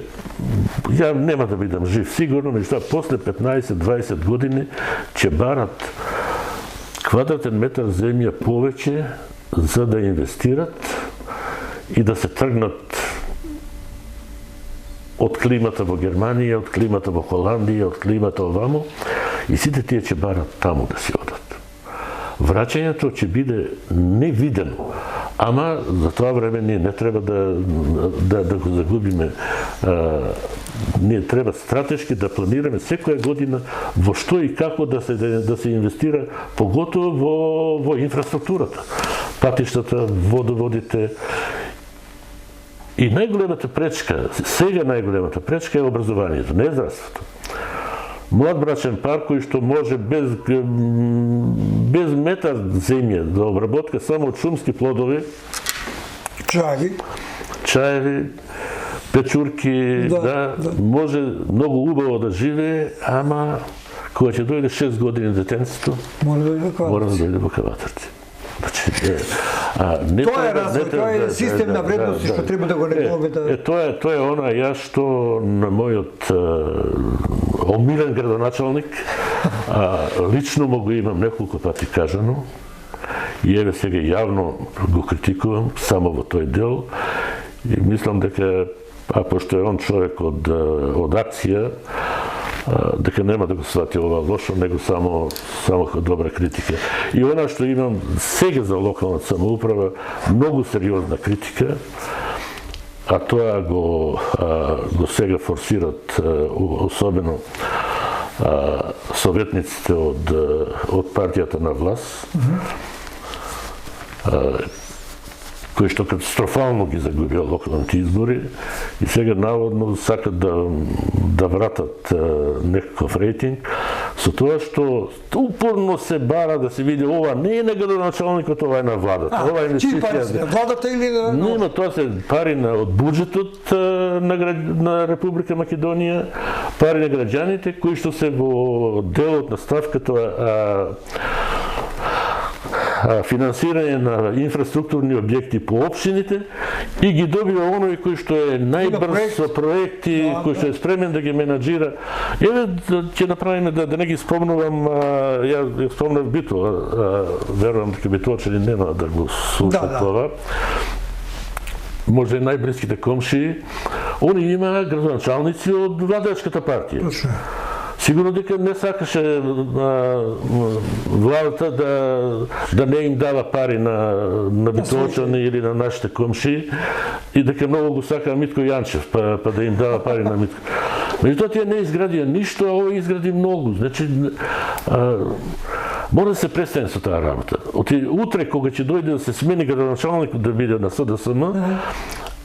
ја нема да бидам жив сигурно, меѓутоа после 15-20 години ќе барат квадратен метар земја повеќе за да инвестират и да се тргнат од климата во Германија, од климата во Холандија, од климата оваму, и сите тие ќе барат таму да си одат. Враќањето ќе биде невидено, ама за тоа време ние не треба да го загубиме. Ние треба стратешки да планираме секоја година во што и како да се инвестира, поготово во инфраструктурата, патиштата, водоводите. И најголемата пречка, сега најголемата пречка е образованието, не е здравството. Млад брачен пар кој што може без метар земја за обработка само од шумски плодови, чаеви, печурки, може многу убаво да живее, ама кога ќе дојде 6 години детенцето, мора да дојде во каватарци. Тоа е развој, тоа е систем на вредности што треба да го негуваме. Тоа е она ја што на мојот омилен градоначалник лично му го имам неколку пати кажано и еве сега јавно го критикувам само во тој дел и мислам дека пошто е он човек од акција, дека нема да го свати ова лошо, него само како добра критика. И она што имам сега за локалната самоуправа, многу сериозна критика, а тоа го сега форсират особено советниците од партијата на власт, кои што катастрофално ги загубија локалните избори и сега наводно сакат да вратат некаков рейтинг со тоа што упорно се бара да се види ова не е на градоначалникот, ова е на владата. Ова е инвестиција. Владата или на... Не, тоа се пари од буџетот на Република Македонија, пари на граѓаните кои што се во делот на ставката финансирање на инфраструктурни објекти по општините и ги добива оној кој што е најбрз со проекти, кој што е спремен да ги менаџира. Еве ќе направиме да не ги спомнувам, ја спомнав Битола, верувам дека битолчани нема да го слушат това. Може најблиските комшии, они имаа градоначалници од владачката партија. Сигурно дека не сакаше владата да не им дава пари на битолчани или на нашите комшии и дека многу го сака Митко Јанчев, па да им дава пари на Митко. Меѓутоа тие не изградија ништо, а овој изгради многу. Значи, мора да се престане со таа работа. Утре кога ќе дојде да се смени градоначалникот да биде на СДСМ,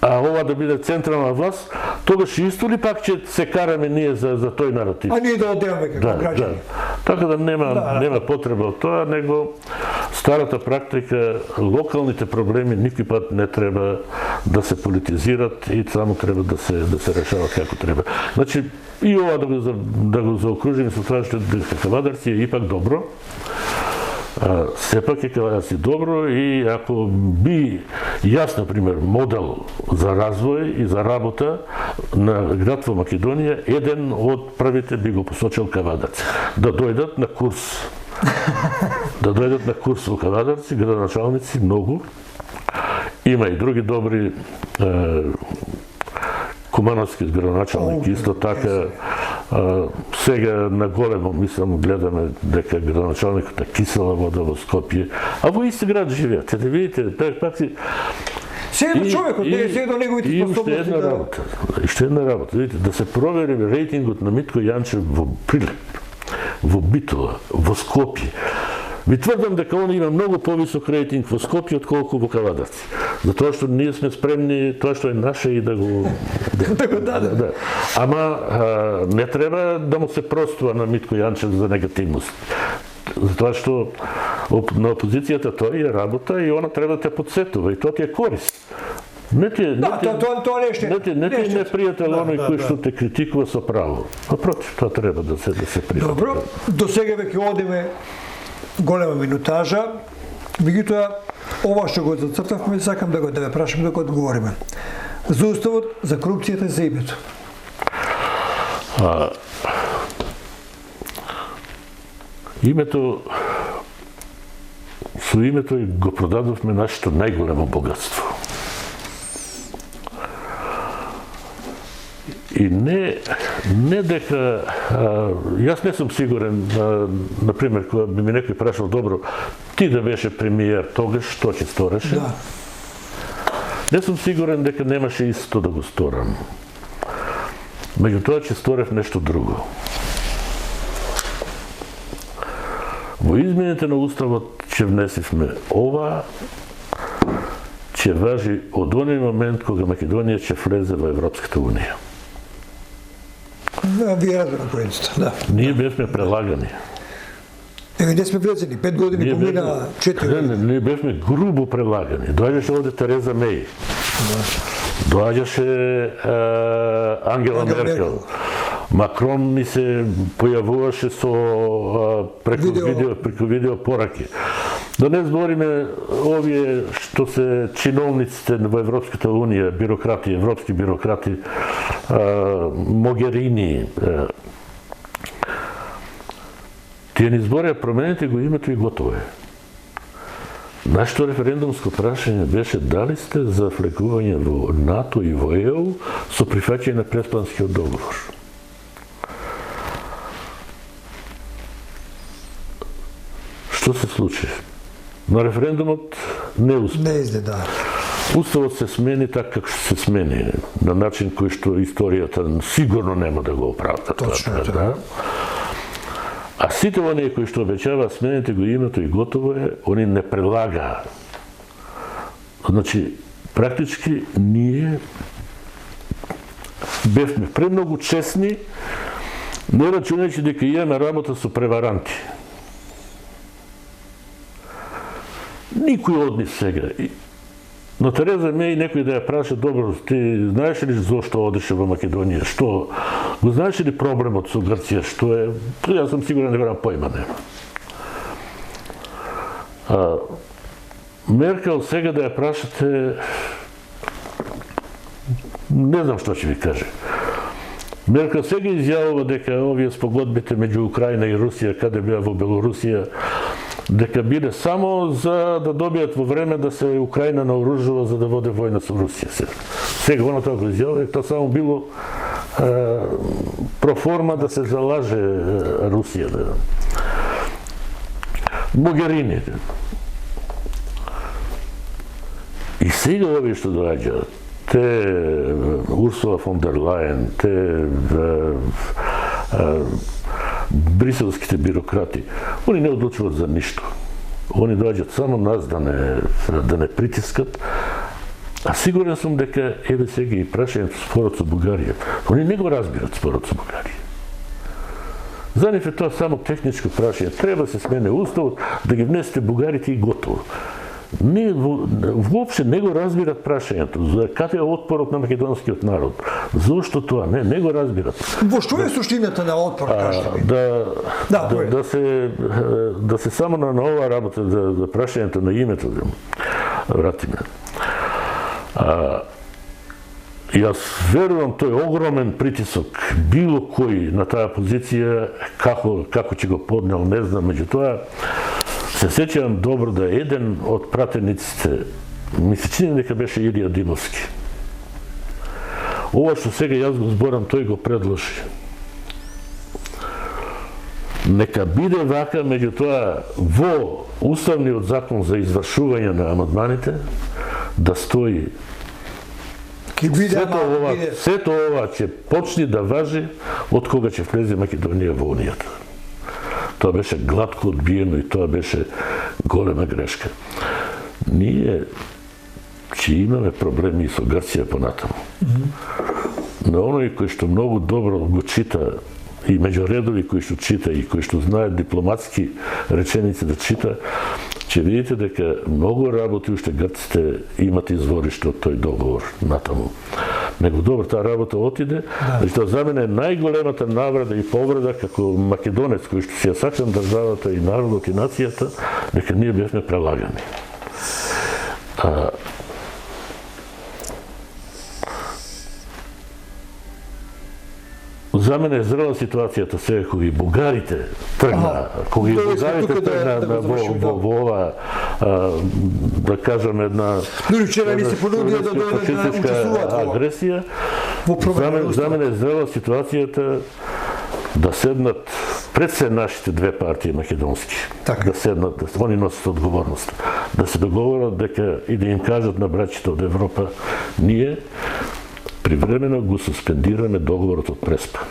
а ова да биде централна власт, тогаш исто ли пак ќе се караме ние за тој наратив? А ние да одделаме како граѓани. Така да нема потреба од тоа, него старата практика, локалните проблеми никој пат не треба да се политизират и само треба да се решават како треба. Значи, и ова да го заокружиме со тоа што Кавадарци е ипак добро, сепак е Кавадарци добро и ако би јас, например, модел за развој и за работа на град во Македонија, еден од првите би го посочил Кавадарци. Да дојдат на курс. Да дојдат на курс во Кавадарци, градоначалници многу. Има и други добри Кумановски градоначалник, исто така. Сега на големо, мислам, гледаме дека градоначалникот на Кисела вода во Скопје, а во ист град живеат. Да видите, пак си... Седо човекот, не е седо неговите способности. И ще една работа, видите, да се провери рейтингот на Митко Јанчев во Прилеп, во Битола, во Скопје. Ви тврдам дека он има многу повисок рейтинг во Скопје отколку во Кавадарци. Затоа што ние сме спремни тоа што е наше и да го даде. Ама не треба да му се простува на Митко Јанчев за негативност. Затоа што на опозицијата тоа е работа и она треба да те подсетува и тоа ти е корист. Не ти е непријател оној кој што те критикува со право. Напротив, тоа треба да се прифати. Добро, до сега веќе одиме голема минутажа, меѓутоа ова што го зацртавме, сакам да ве прашам да го одговориме. За уставот, за корупцијата и за името. Името, со името го продадовме нашето најголемо богатство. И не дека, јас не сум сигурен, например, кога би ми некој прашал, добро, ти да беше премиер тогаш, што ќе стореше? Да. Не сум сигурен дека немаше исто да го сторам. Меѓутоа ќе сторев нешто друго. Во измените на Уставот ќе внесивме ова, ќе важи од оној момент кога Македонија ќе влезе во Европската Унија. Вие разбирате поредицата, да. Ние бевме прелагани. Не сме влезени, 5 години помина 4 години. Ние бевме грубо прелагани. Доаѓаше овде Тереза Меј. Доаѓаше Ангела Меркел. Макрон ни се појавуваше преку видео пораки. Да не збориме овие што се чиновниците во Европската Унија, бирократи, европски бирократи, Могерини. Тие ни зборија променете го името и готово е. Нашето референдумско прашање беше дали сте за влегување во НАТО и во ЕУ со прифаќање на Преспанскиот договор. Што се случи? На референдумот не успе. Не изде, да. Уставот се смени така како се смени, на начин кој што историјата сигурно нема да го оправда. Точно, да. А сите оние кои што обеќаваа смените го името и готово е, они не прелагаа. Значи, практички ние бевме премногу честни, не рачунајќи дека имаме работа со преваранти. Никој од нив сега. Но Тереза Меј некој да ја праша, добро, ти знаеш ли зошто одеше во Македонија? Што? Го знаеш ли проблемот со Грција? Што е? Јас сум сигурен дека појма нема. Меркел сега да ја прашате, не знам што ќе ви каже. Меркел сега изјавува дека овие спогодбите меѓу Украина и Русија, каде беа во Белорусија, дека биде само за да добијат во време да се Украина наоружува за да воде војна со Русија. Сега она тоа го изјавува, тоа само било проформа да се залаже Русија. Могерини. И сега овие што доаѓаат, те Урсула фон дер Лајен, те бриселските бюрократи, они не одлучуваат за ништо. Они доаѓаат само нас да не притискат. А сигурен сум дека еве сега и прашањето спорот со Бугарија. Они не го разбират спорот со Бугарија. За нив е тоа само техничко прашање. Треба се смене уставот, да ги внесете бугарите и готово. Не, воопште не го разбират прашањето. За каде е отпорот на македонскиот народ? Зошто тоа? Не го разбират. Во што е суштината на отпор, кажете ми? Да се само на ова работа, за прашањето на името да вратиме. Јас верувам тој огромен притисок било кој на таа позиција како ќе го поднел, не знам, меѓутоа се сеќавам добро да еден од пратениците, ми се чини дека беше Илија Димовски. Ова што сега јас го зборам, тој го предложи. Нека биде вака, меѓутоа во Уставниот закон за извршување на амандманите да стои сето ова ќе почне да важи од кога ќе влезе Македонија во Унијата. Тоа беше гладко одбиено и тоа беше голема грешка. Ние ќе имаме проблеми и со Грција понатаму. Но оној кој што многу добро го чита и меѓу редови кои што чита и кои што знаат дипломатски реченици да чита, ќе видите дека многу работи уште грците имат извориште од тој договор натаму. Него добро, таа работа отиде, што за мене е најголемата навреда и повреда како македонец кој што си ја сакам државата и народот и нацијата, дека ние бевме прелагани. За мене е зрела ситуацијата сега кога и бугарите тргна, во ова, да кажам, една фашистичка агресија. За мене е зрела ситуацијата да седнат пред се нашите две партии македонски. Да седнат, они носат одговорност. Да се договорат дека и да им кажат на браќите од Европа, ние привремено го суспендираме договорот од Преспа.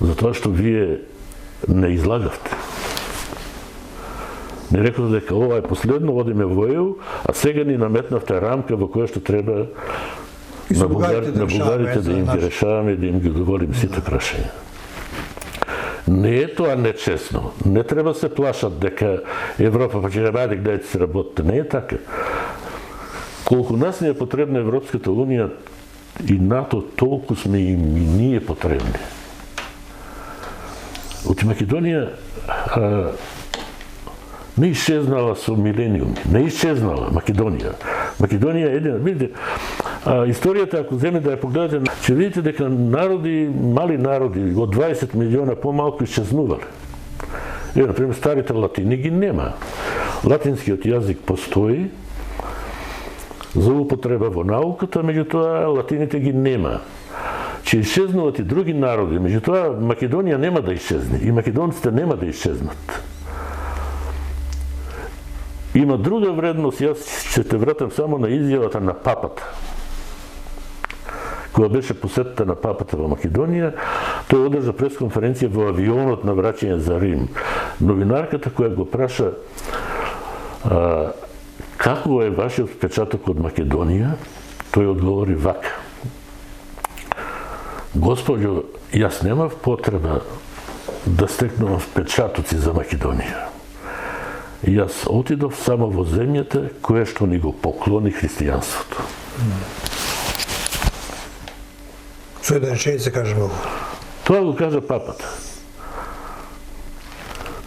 Затоа што вие не излагавте. Не рековте дека ова е последно, одиме во ЕУ, а сега ни наметнавте рамка во која што треба на бугарите да им ги решаваме, да им ги доголим сите прашања. Не е тоа нечесно. Не треба се плашат дека Европа па ќе ради гледате се работите. Не е така. Колку нас не е потребна Европската Унија и НАТО, толку сме и ние потребни. Оти Македонија не исчезнала со милениуми, не исчезнала Македонија. Македонија е едина, видите, историјата ако земе да ја погледате, ќе видите дека народи, мали народи од 20 милиона помалку исчезнувале. Например, старите латини ги нема. Латинскиот јазик постои за употреба во науката, меѓутоа латините ги нема. Ќе исчезнуват и други народи, меѓутоа Македонија нема да исчезне и македонците нема да исчезнат. Има друга вредност, јас ќе те вратам само на изјавата на папата. Кога беше посетата на папата во Македонија, тој одржа пресконференција во авионот на враќање за Рим. Новинарката која го праша како е вашиот впечаток од Македонија, тој одговори вака. Господјо, јас немав потреба да стекнувам впечатоци за Македонија. Јас отидов само во земјата која што ни го поклони христијанството. Со една реченица кажа многу. Тоа го кажа папата.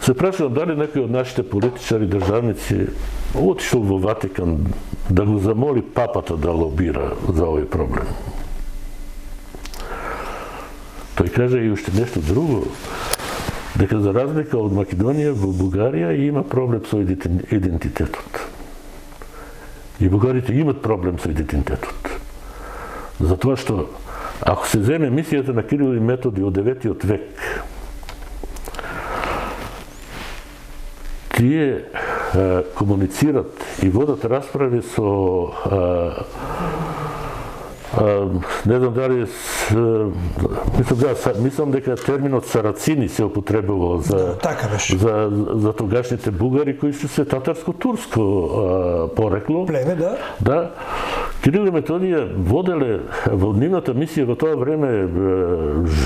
се прашувам дали некој од нашите политичари, државници отишол во Ватикан да го замоли папата да лобира за овој проблем. Тој кажа и уште нешто друго, дека за разлика од Македонија, во Бугарија има проблем со идентитетот. И бугарите имат проблем со идентитетот. Затоа што, ако се земе мисијата на Кирил и Методи од 9 век, тие комуницират и водат расправи со не знам дали мислам дека терминот сарацини се употребувал за тогашните бугари кои што се татарско-турско порекло. Племе, да. Да. Кирил и Методија воделе во нивната мисија во тоа време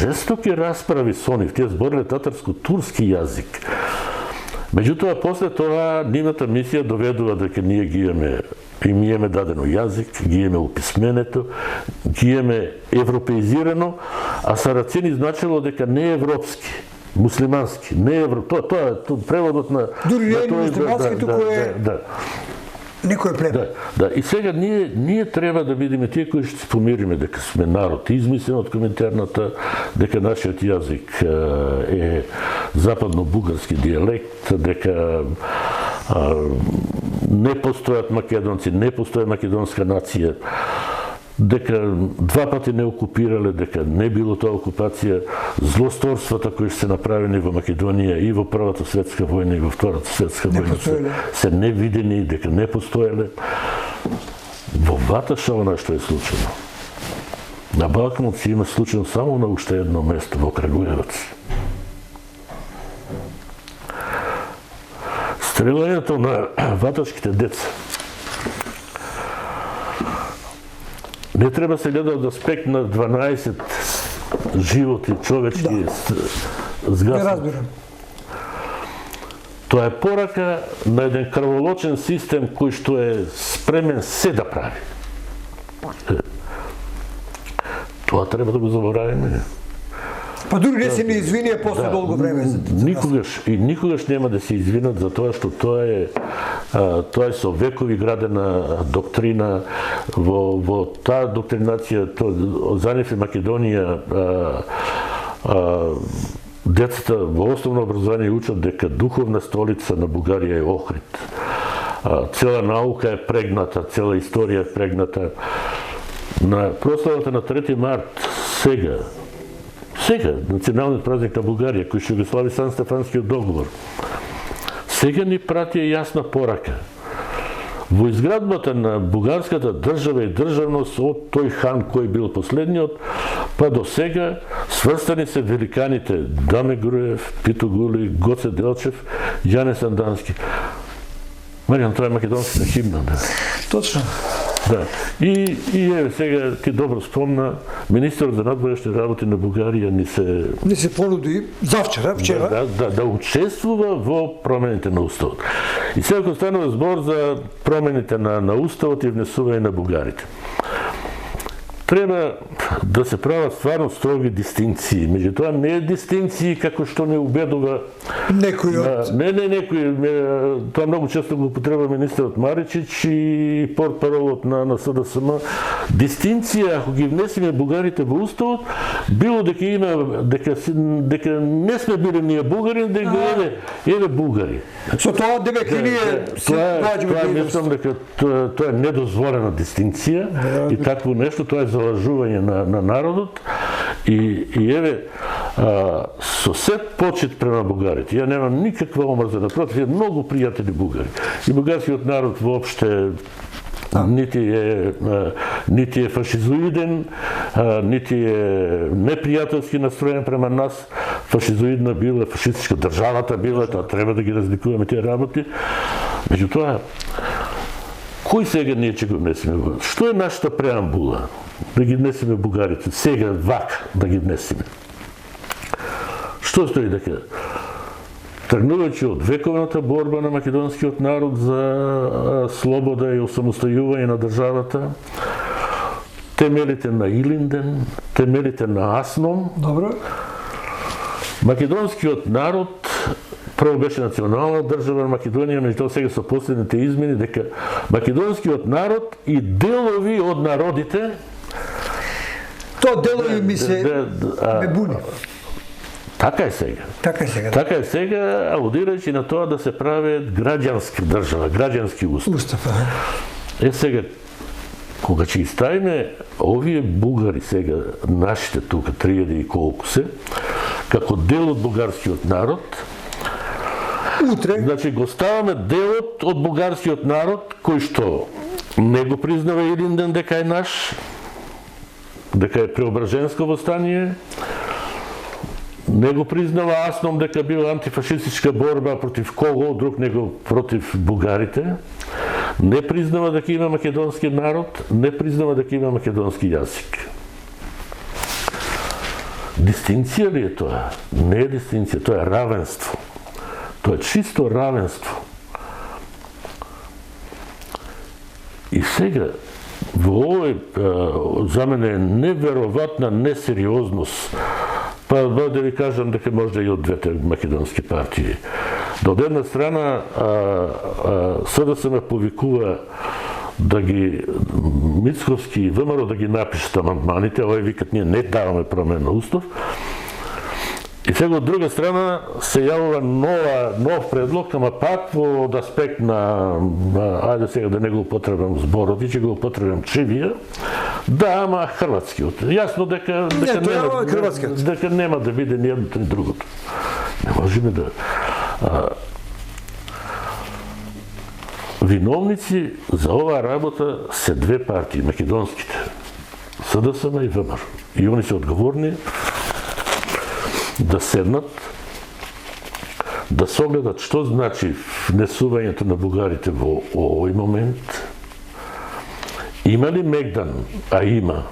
жестоки расправи со нив. Тие збореле татарско-турски јазик. Меѓутоа, после тоа, нивната мисија доведува дека ние ги имаме дадено јазик, ги имаме уписменето, ги имаме европеизирано, а сарацини значило дека не европски, муслимански, не тоа е преводот на... Дури не е муслимански, туку е... Некој племе. Да, и сега ние треба да бидеме тие кои ще се помириме дека сме народ измислен од Коминтерната, дека нашиот јазик е западно-бугарски дијалект, дека не постојат македонци, не постои македонска нација, дека два пати не окупирале, дека не било тоа окупација, злосторствата кои се направени во Македонија и во Првата светска војна и во Втората светска војна се невидени, дека не постоеле. Во Ваташа она што е случено. На Балканот се има случено само на уште едно место, во Крагуевац. Стрелањето на ваташките деца не треба се гледа од аспект на 12 животи човечки згаснати. Не разбирам. Тоа е порака на еден крволочен систем кој што е спремен се да прави. Тоа треба да го заборавиме. Па дури не се не извинија после долго време. Никогаш нема да се извинат за тоа што тоа е со векови градена доктрина. Во таа доктринација за нив и Македонија децата во основно образование учат дека духовна столица на Бугарија е Охрид. Цела наука е прегната, цела историја е прегната. На прославата на 3 март сега, националниот празник на Бугарија, кој што го слави Сан-Стефанскиот договор, сега ни прати јасна порака. Во изградбата на бугарската држава и државност од тој хан кој бил последниот, па до сега сврстани се великаните Даме Груев, Пито Гули, Гоце Делчев, Јане Сандански. Маријан, тоа е македонската химна. Точно. Да. И еве сега ти добро спомна, министерот за надворешни работи на Бугарија ни се понуди вчера да учествува во промените на уставот. И сега кога станува збор за промените на уставот и внесување на бугарите, треба да се прават стварно строги дистинкции. Меѓутоа не е дистинкции како што не убедува некој од... некој, тоа многу често го употреба министерот Маричич и портпаролот на СДСМ. Дистинкција, ако ги внесеме бугарите во уставот, било дека не сме били ние бугари, дека еве бугари. Со тоа дека ние тоа мислам дека тоа е недозволена дистинкција и такво нешто, тоа е залажување на народот и еве со сет почит према бугарите. Ја немам никаква омрза, напротив, е многу пријатели бугари. И бугарскиот народ воопште нити е фашизоиден, нити е непријателски настроен према нас. Фашизоидна била, фашистичка државата била, тоа треба да ги разликуваме тие работи. Меѓутоа, кој сега ние ќе го внесеме? Што е нашата преамбула? Да ги внесеме бугарите, сега вака да ги внесеме. Што стои дека? Тргнувајќи од вековната борба на македонскиот народ за слобода и осамостојување на државата, темелите на Илинден, темелите на Асном, Добро. македонскиот народ прво беше национална држава Македонија, меѓутоа сега со последните измени дека македонскиот народ и делови од народите Тоа делови ми се ме буни. Така е сега. Така е сега. Така е сега, алудирајќи на тоа да се прави граѓанска држава, граѓански устав. Устав, Сега, кога ќе ги ставиме овие бугари сега, нашите тука, 3000 и колку се, како дел од бугарскиот народ, утре, значи го ставаме делот од бугарскиот народ, кој што не го признава еден ден дека е наш, дека е преображенско востание, не го признава Асном дека била антифашистичка борба против кого, друг него против бугарите, не признава дека има македонски народ, не признава дека има македонски јазик. Дистинција ли е тоа? Не е дистинција, тоа е равенство. Тоа е чисто равенство. И сега, во овој, за мене е неверојатна несериозност. Па да ви кажам дека може и од двете македонски партии. До една страна СДСМ повикува да ги Мицковски и ВМРО да ги напишат амандманите, овој викат ние не даваме промена на устав. И сега од друга страна се јавува нов предлог, ама пак од аспект на ајде сега да не го употребам зборот, и ќе го употребам чивија, да, ама хрватскиот. Јасно дека нема да биде ни едното ни другото. Не можеме да... Виновници за оваа работа се две партии, македонските, СДСМ и ВМРО. И они се одговорни да седнат, да согледат што значи внесувањето на бугарите во овој момент. Има ли мегдан, а има,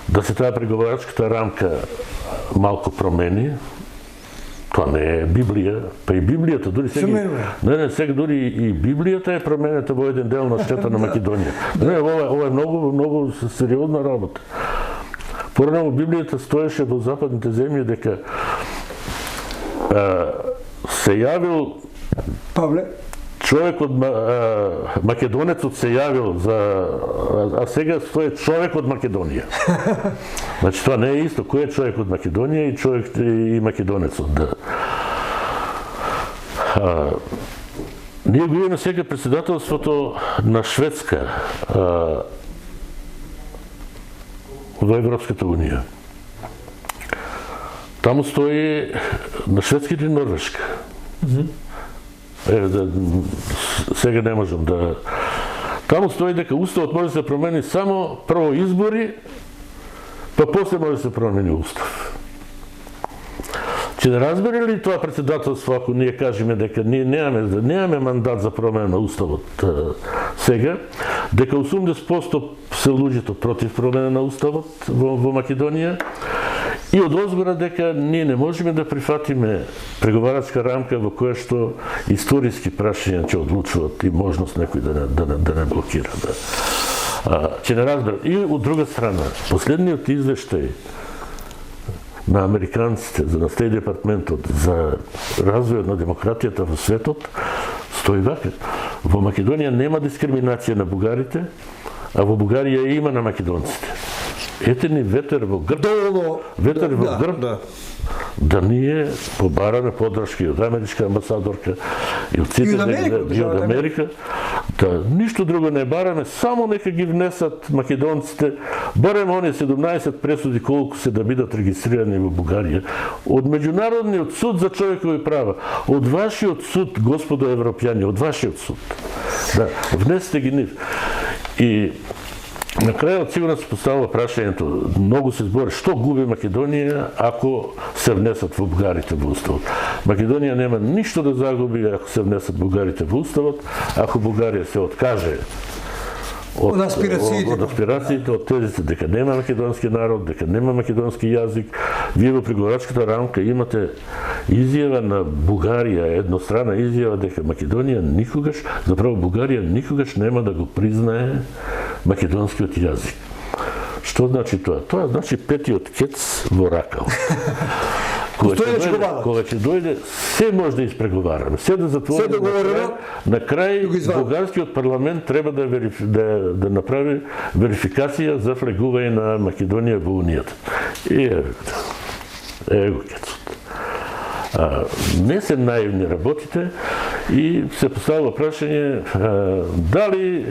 да се таа преговарачката рамка малку промени? Тоа не е Библија, па и Библијата дури сега... сега дури и Библијата е променета во еден дел на штета на Македонија. Ова е многу сериозна работа. Порано Библијата стоеше во западните земји дека се јавил Павле, човек од македонецот се јавил а сега стои човек од Македонија. Значи тоа не е исто, кој е човек од Македонија и човек и македонецот. Да. Ние го имаме сега председателството на Шведска во Европската унија. Таму стои на шведските и Норвешка. Сега не можам да... Таму стои дека уставот може да се промени само прво избори, па после може да се промени устав. Ќе да разбере ли тоа председателство ако ние кажеме дека ние немаме мандат за промена на уставот сега, дека 80% се луѓето против промена на уставот во Македонија, и од одговора дека ние не можеме да прифатиме преговарачка рамка во која што историски прашања ќе одлучуваат и можност некој да не блокира. Ќе не разбере. И од друга страна, последниот извештај на американците за Стејт департментот за развојот на демократијата во светот стои вака. Во Македонија нема дискриминација на бугарите, а во Бугарија има на македонците. Ете ни ветер во грб, да ние побараме подршка и од америчка амбасадорка, и од сите и од Америка, да ништо друго не бараме, само нека ги внесат македонците, барем оние 17 пресуди колку се да бидат регистрирани во Бугарија, од Меѓународниот суд за човекови права, од вашиот суд, господо европјани, од вашиот суд. Да, внесете ги нив. И на крајот сигурно се поставува прашањето, многу се збори, што губи Македонија ако се внесат во бугарите во уставот. Македонија нема ништо да загуби ако се внесат бугарите во уставот, ако Бугарија се откаже од аспирациите, од тезите дека нема македонски народ, дека нема македонски јазик. Вие во преговарачката рамка имате изјава на Бугарија, еднострана изјава дека Македонија никогаш, заправо Бугарија никогаш нема да го признае македонскиот јазик. Што значи тоа? Тоа значи петиот кец во ракал. Кога ќе дојде, се може да испреговараме, се да затвориме. На крај, бугарскиот парламент треба да направи верификација за влегување на Македонија во Унијата. Его кецот. Не се наивни работите и се поставува прашање дали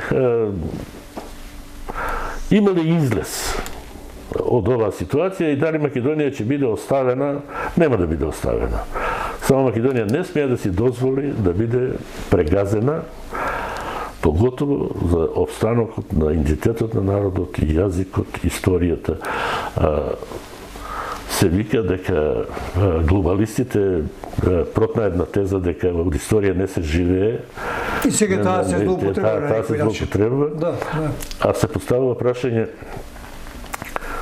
има ли излез од оваа ситуација и дали Македонија ќе биде оставена. Нема да биде оставена. Само Македонија не смее да си дозволи да биде прегазена, поготово за обстанокот на идентитетот на народот, јазикот, историјата. Се вика дека глобалистите протна една теза дека во историја не се живее. И сега таа се злоупотребува. А се поставува прашање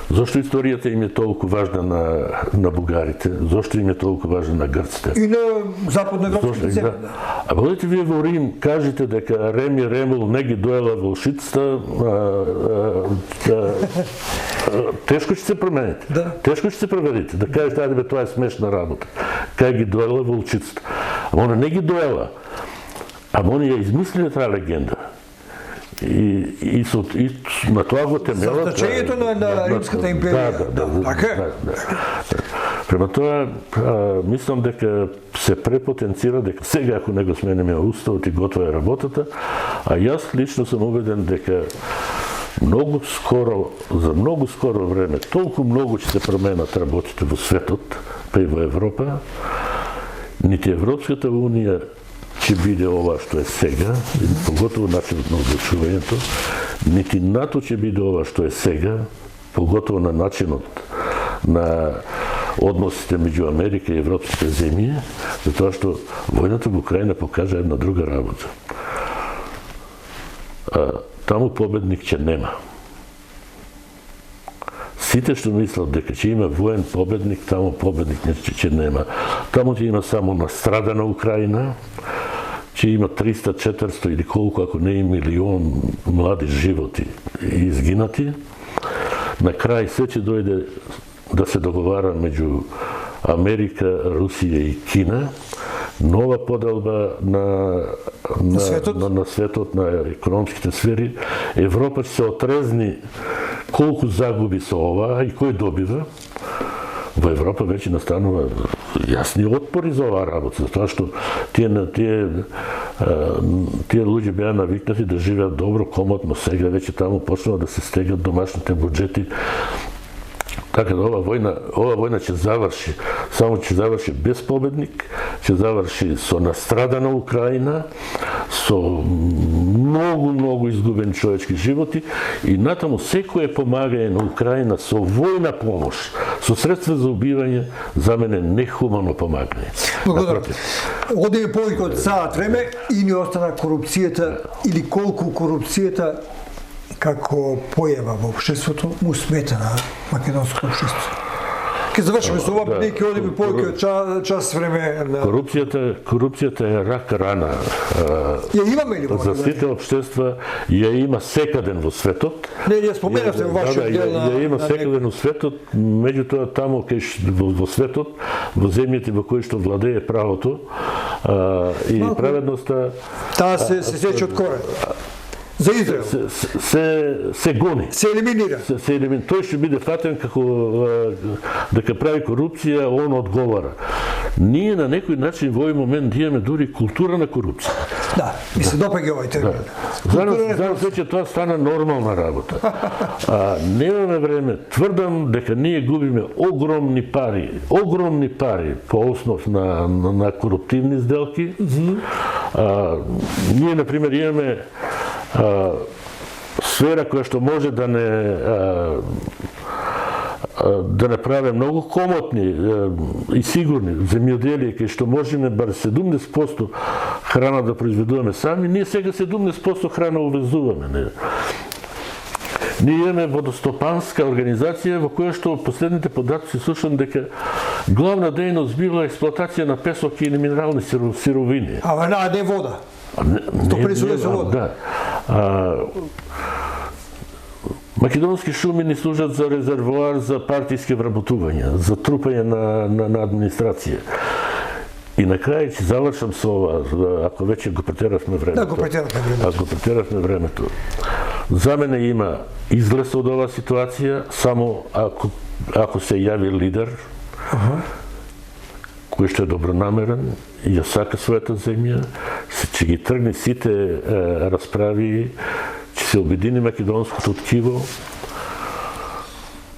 зошто историјата им е толку важна на бугарите, зошто им е толку важна на грците. И на западноевропските земји. А бидете вие во Рим кажете дека Рем и Ремул не ги доела волшицата, тешко ќе се промените. Тешко ќе се проверите. Да кажете, ајде бе, тоа е смешна работа. Кај ги доела волчицата. Ама она не ги доела. Ама они ја измислиле таа легенда. И на тоа го темелат. За значењето на Римската империја. Да. Према тоа, мислам дека се препотенцира, дека сега ако не го смениме уставот и готова е работата, а јас лично сум убеден дека за многу скоро време, толку многу ќе се променат работите во светот, па и во Европа, нити Европската унија ќе биде ова што е сега, поготово начинот на одлучувањето, нити НАТО ќе биде ова што е сега, поготово на начинот на односите меѓу Америка и европските земји, затоа што војната во Украина покажа една друга работа. Таму победник ќе нема. Сите што мислат дека ќе има воен победник, таму победник ќе нема. Таму ќе има само настрадана Украина, ќе има 300, 400 или колку, ако не и милион млади животи изгинати. На крај се ќе дојде да се договара меѓу Америка, Русија и Кина, нова поделба на светот, на економските сфери. Европа ќе се отрезни колку загуби со ова и кој добива. Во Европа веќе настанува јасни отпори за оваа работа, затоа што тие луѓе беа навикнати да живеат добро, комотно, сега веќе таму почнува да се стегат домашните буџети. Така да ова војна ќе заврши, само ќе заврши без победник, ќе заврши со настрадана Украина, со многу изгубени човечки животи и натаму секое помагање на Украина со војна помош, со средства за убивање, за мене нехумано помагање. Благодарам. Одиме повеќе од саат време и ни остана корупцијата или колку корупцијата како појава во општеството му смета на македонското општество. Ке завршиме со ова, бидејќи одиме повеќе од час време на... Корупцијата е рак рана. Ја имаме ли во за сите општества, ја има секаден во светот. Не, ја споменавте во вашиот дел на... Ја има секаден во светот, меѓутоа таму во светот, во земјите во кои што владее правото и праведноста... Таа се сече од корен. За Израел. Се гони. Се елиминира. Тој ќе биде фатен како дека прави корупција, он одговара. Ние на некој начин во овој момент имаме дури култура на корупција. Да, ми се допаѓа овој термин. За нас веќе тоа стана нормална работа. Немаме време. Тврдам дека ние губиме огромни пари по основ на коруптивни сделки. Ние, например, имаме сфера која што може да не прави многу комотни и сигурни земјоделие, кај што можеме бар 70% храна да произведуваме сами, ние сега 70% храна увезуваме. Ние имаме водостопанска организација во која што последните податоци слушам дека главна дејност била експлоатација на песок и минерални сировини. Не вода. Да. Македонски шуми ни служат за резервоар за партиски вработувања, за трупање на администрација. И на крај ќе завршам со ова, ако веќе го претеравме времето. Да, го претеравме времето. Ако претеравме времето. За мене има излез од оваа ситуација само ако се јави лидер, кој што е добронамерен и ја сака својата земја, ќе ги тргне сите расправи, ќе се обедини македонското ткиво,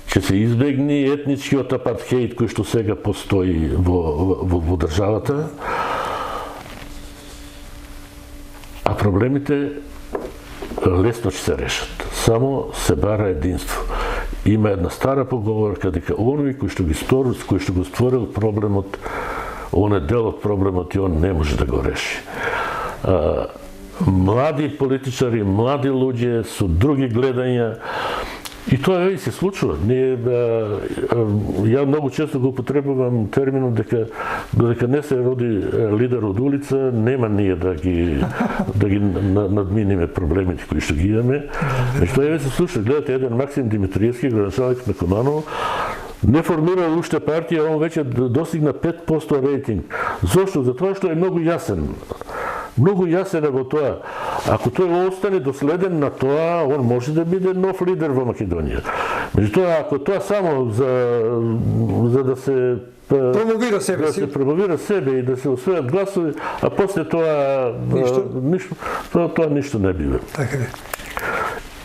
ќе се избегни етничкиот апартхеид кој што сега постои во државата, а проблемите лесно ќе се решат. Само се бара единство. Има една стара поговорка дека оној кој што го створил проблемот, он е дел од проблемот и он не може да го реши. Млади политичари, млади луѓе со други гледања, и тоа и се случува. Ја многу често го употребувам терминот дека додека не се роди лидер од улица, нема ние да ги надминиме проблемите кои што ги имаме. Тоа се случува. Гледате еден Максим Димитриевски, градоначалник на Куманово, не формира уште партија, он веќе достигна 5% рейтинг. Зошто? Затоа што е многу јасен. Многу јасен е во тоа. Ако тој остане доследен на тоа, он може да биде нов лидер во Македонија. Меѓутоа, ако тоа само за да се промовира себе си, да се промовира себе и да се освојат гласови, а после тоа тоа ништо не бива. Така е.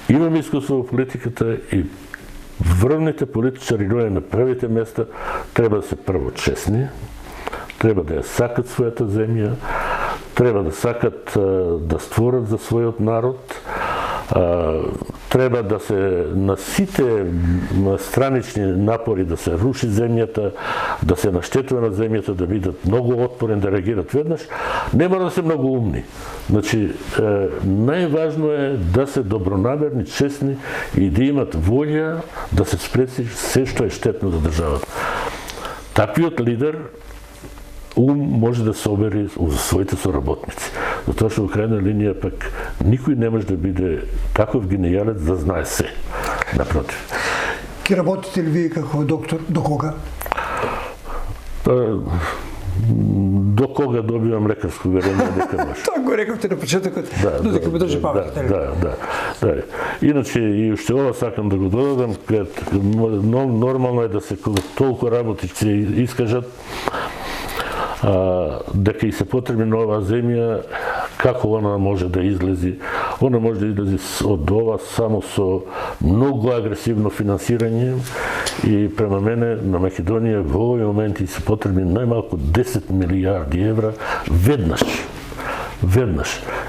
Имаме искуство во политиката и врвните политичари на првите места треба да се прво честни, треба да ја сакат својата земја, треба да сакат да створат за својот народ, треба да се на сите странични напори да се руши земјата, да се наштетува на земјата, да бидат многу отпорен, да реагират веднаш, не мора да се многу умни. Значи, најважно е да се добронамерни, честни и да имат волја да се спреси се што е штетно за државата. Таквиот лидер може да собери за своите соработници. Затоа што во крајна линија пак никој не може да биде таков генијалец да знае се. Напротив. Ке работите ли вие како доктор? До кога? До кога добивам лекарско уверение дека може. Тоа го рековте на почетокот, додека ме држи паметта. Да. Иначе и уште ова сакам да го додадам, нормално е да се толку работи се искажат, дека и се потребни на оваа земја, како она може да излези. Она може да излези од ова само со многу агресивно финансирање и према мене на Македонија во овој моменти се потребни најмалку 10 милијарди евра веднаш.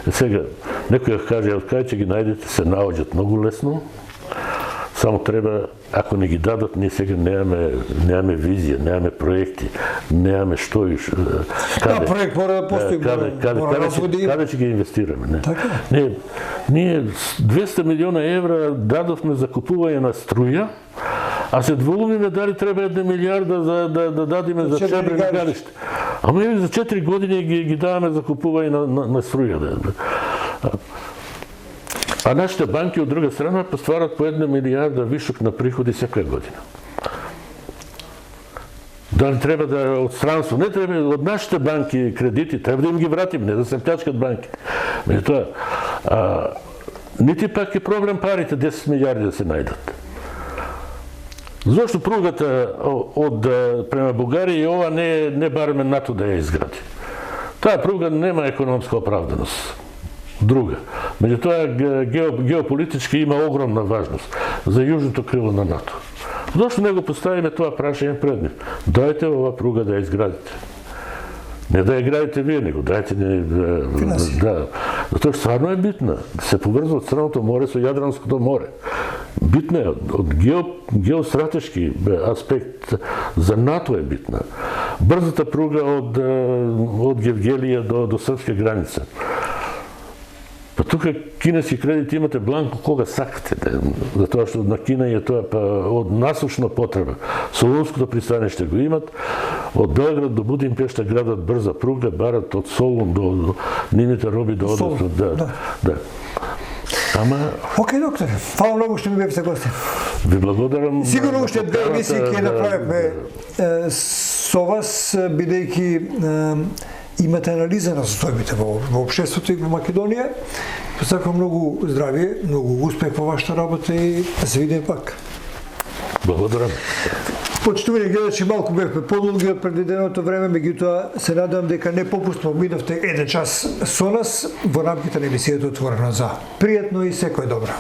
Сега, некој ја каже, од кај ќе ги најдете, се наоѓат многу лесно. Само треба, ако не ги дадат, ние сега немаме визија, немаме проекти, немаме што и Да, проект мора да постои, каде ќе ги инвестираме. Ние 200 милиона евра дадовме за купување на струја, а се двоумиме дали треба 1 милијарда да дадиме за чебрени галишта. Ама еве за 4 години ги даваме за купување на струја. А нашите банки од друга страна постварат по 1 милијарда вишок на приходи секоја година. Дали треба да од странство, не треба од нашите банки кредити, треба да им ги вратиме, не да се плячкат банки. Меѓутоа, нити пак е проблем парите 10 милијарди да се најдат. Зошто пругата према Бугарија и ова не бараме НАТО да ја изгради? Таа пруга нема економска оправданост. Друга. Меѓутоа, геополитички има огромна важност за јужното крило на НАТО. Зошто не го поставиме тоа прашање пред нив? Дајте ова пруга да ја изградите. Не да ја градите вие, него дајте да. Затоа што стварно е битна. Да се поврзува од Црното море со Јадранското море. Битна е, од геостратешки аспект за НАТО е битна. Брзата пруга од Гевгелија до српска граница. Па тука кинески кредити имате бланко кога сакате, затоа што на Кина е тоа од насушна потреба. Солунското пристаниште го имат, од Белград до Будимпешта градат брза пруга, барат од Солун до нивните роби до однесот. Да. Ама, Океј, докторе, фала многу што ми бевте гостин. ви благодарам. Сигурно на уште две емисии ќе поканата, направиме со вас, бидејќи имате анализа на состојбите во општеството и во Македонија. Посакувам многу здравје, многу успех во вашата работа и да се видиме пак. Благодарам. Почитувани гледачи, малку бевме подолги од предвиденото време, меѓутоа се надевам дека не попустно минавте 1 час со нас во рамките на емисијата Отворено за. Пријатно и секој добро.